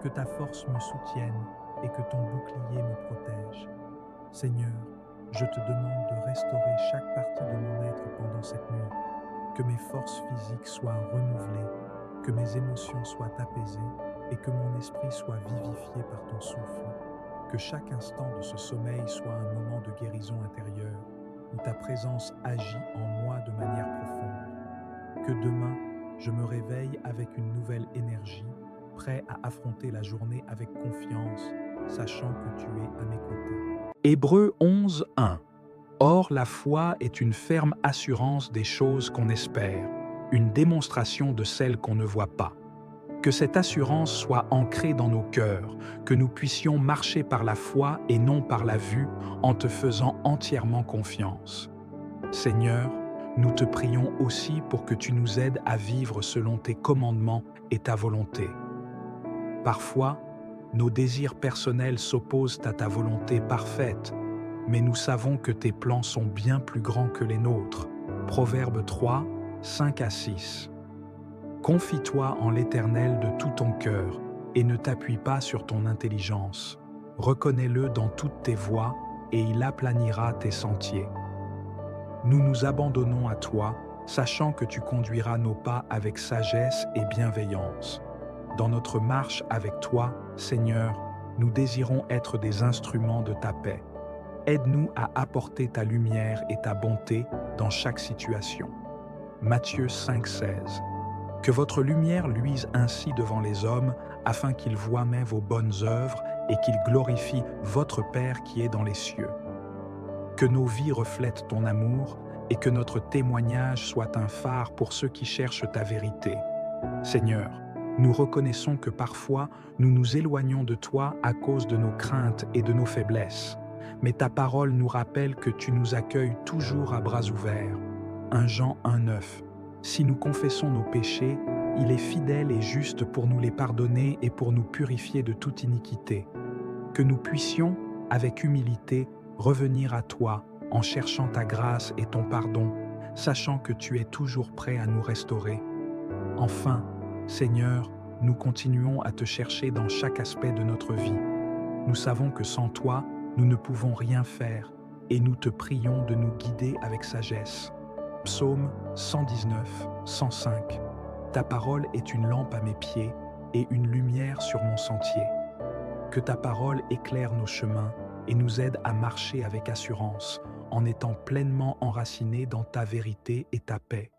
Que ta force me soutienne et que ton bouclier me protège. Seigneur, je te demande de restaurer chaque partie de mon être pendant cette nuit. Que mes forces physiques soient renouvelées, que mes émotions soient apaisées et que mon esprit soit vivifié par ton souffle. Que chaque instant de ce sommeil soit un moment de guérison intérieure, où ta présence agit en moi de manière profonde. Que demain, je me réveille avec une nouvelle énergie, prêt à affronter la journée avec confiance, sachant que tu es à mes côtés. Hébreux 11:1. Or, la foi est une ferme assurance des choses qu'on espère, une démonstration de celles qu'on ne voit pas. Que cette assurance soit ancrée dans nos cœurs, que nous puissions marcher par la foi et non par la vue, en te faisant entièrement confiance. Seigneur, nous te prions aussi pour que tu nous aides à vivre selon tes commandements et ta volonté. Parfois, nos désirs personnels s'opposent à ta volonté parfaite, mais nous savons que tes plans sont bien plus grands que les nôtres. Proverbe 3, 5-6. Confie-toi en l'Éternel de tout ton cœur et ne t'appuie pas sur ton intelligence. Reconnais-le dans toutes tes voies et il aplanira tes sentiers. Nous nous abandonnons à toi, sachant que tu conduiras nos pas avec sagesse et bienveillance. Dans notre marche avec toi, Seigneur, nous désirons être des instruments de ta paix. Aide-nous à apporter ta lumière et ta bonté dans chaque situation. Matthieu 5,16. Que votre lumière luise ainsi devant les hommes, afin qu'ils voient même vos bonnes œuvres et qu'ils glorifient votre Père qui est dans les cieux. Que nos vies reflètent ton amour et que notre témoignage soit un phare pour ceux qui cherchent ta vérité. Seigneur, nous reconnaissons que parfois nous nous éloignons de toi à cause de nos craintes et de nos faiblesses. Mais ta parole nous rappelle que tu nous accueilles toujours à bras ouverts. 1 Jean 1,9. Si nous confessons nos péchés, il est fidèle et juste pour nous les pardonner et pour nous purifier de toute iniquité. Que nous puissions, avec humilité, revenir à toi en cherchant ta grâce et ton pardon, sachant que tu es toujours prêt à nous restaurer. Enfin, Seigneur, nous continuons à te chercher dans chaque aspect de notre vie. Nous savons que sans toi, nous ne pouvons rien faire et nous te prions de nous guider avec sagesse. Psaume 119, 105. Ta parole est une lampe à mes pieds et une lumière sur mon sentier. Que ta parole éclaire nos chemins et nous aide à marcher avec assurance, en étant pleinement enracinés dans ta vérité et ta paix.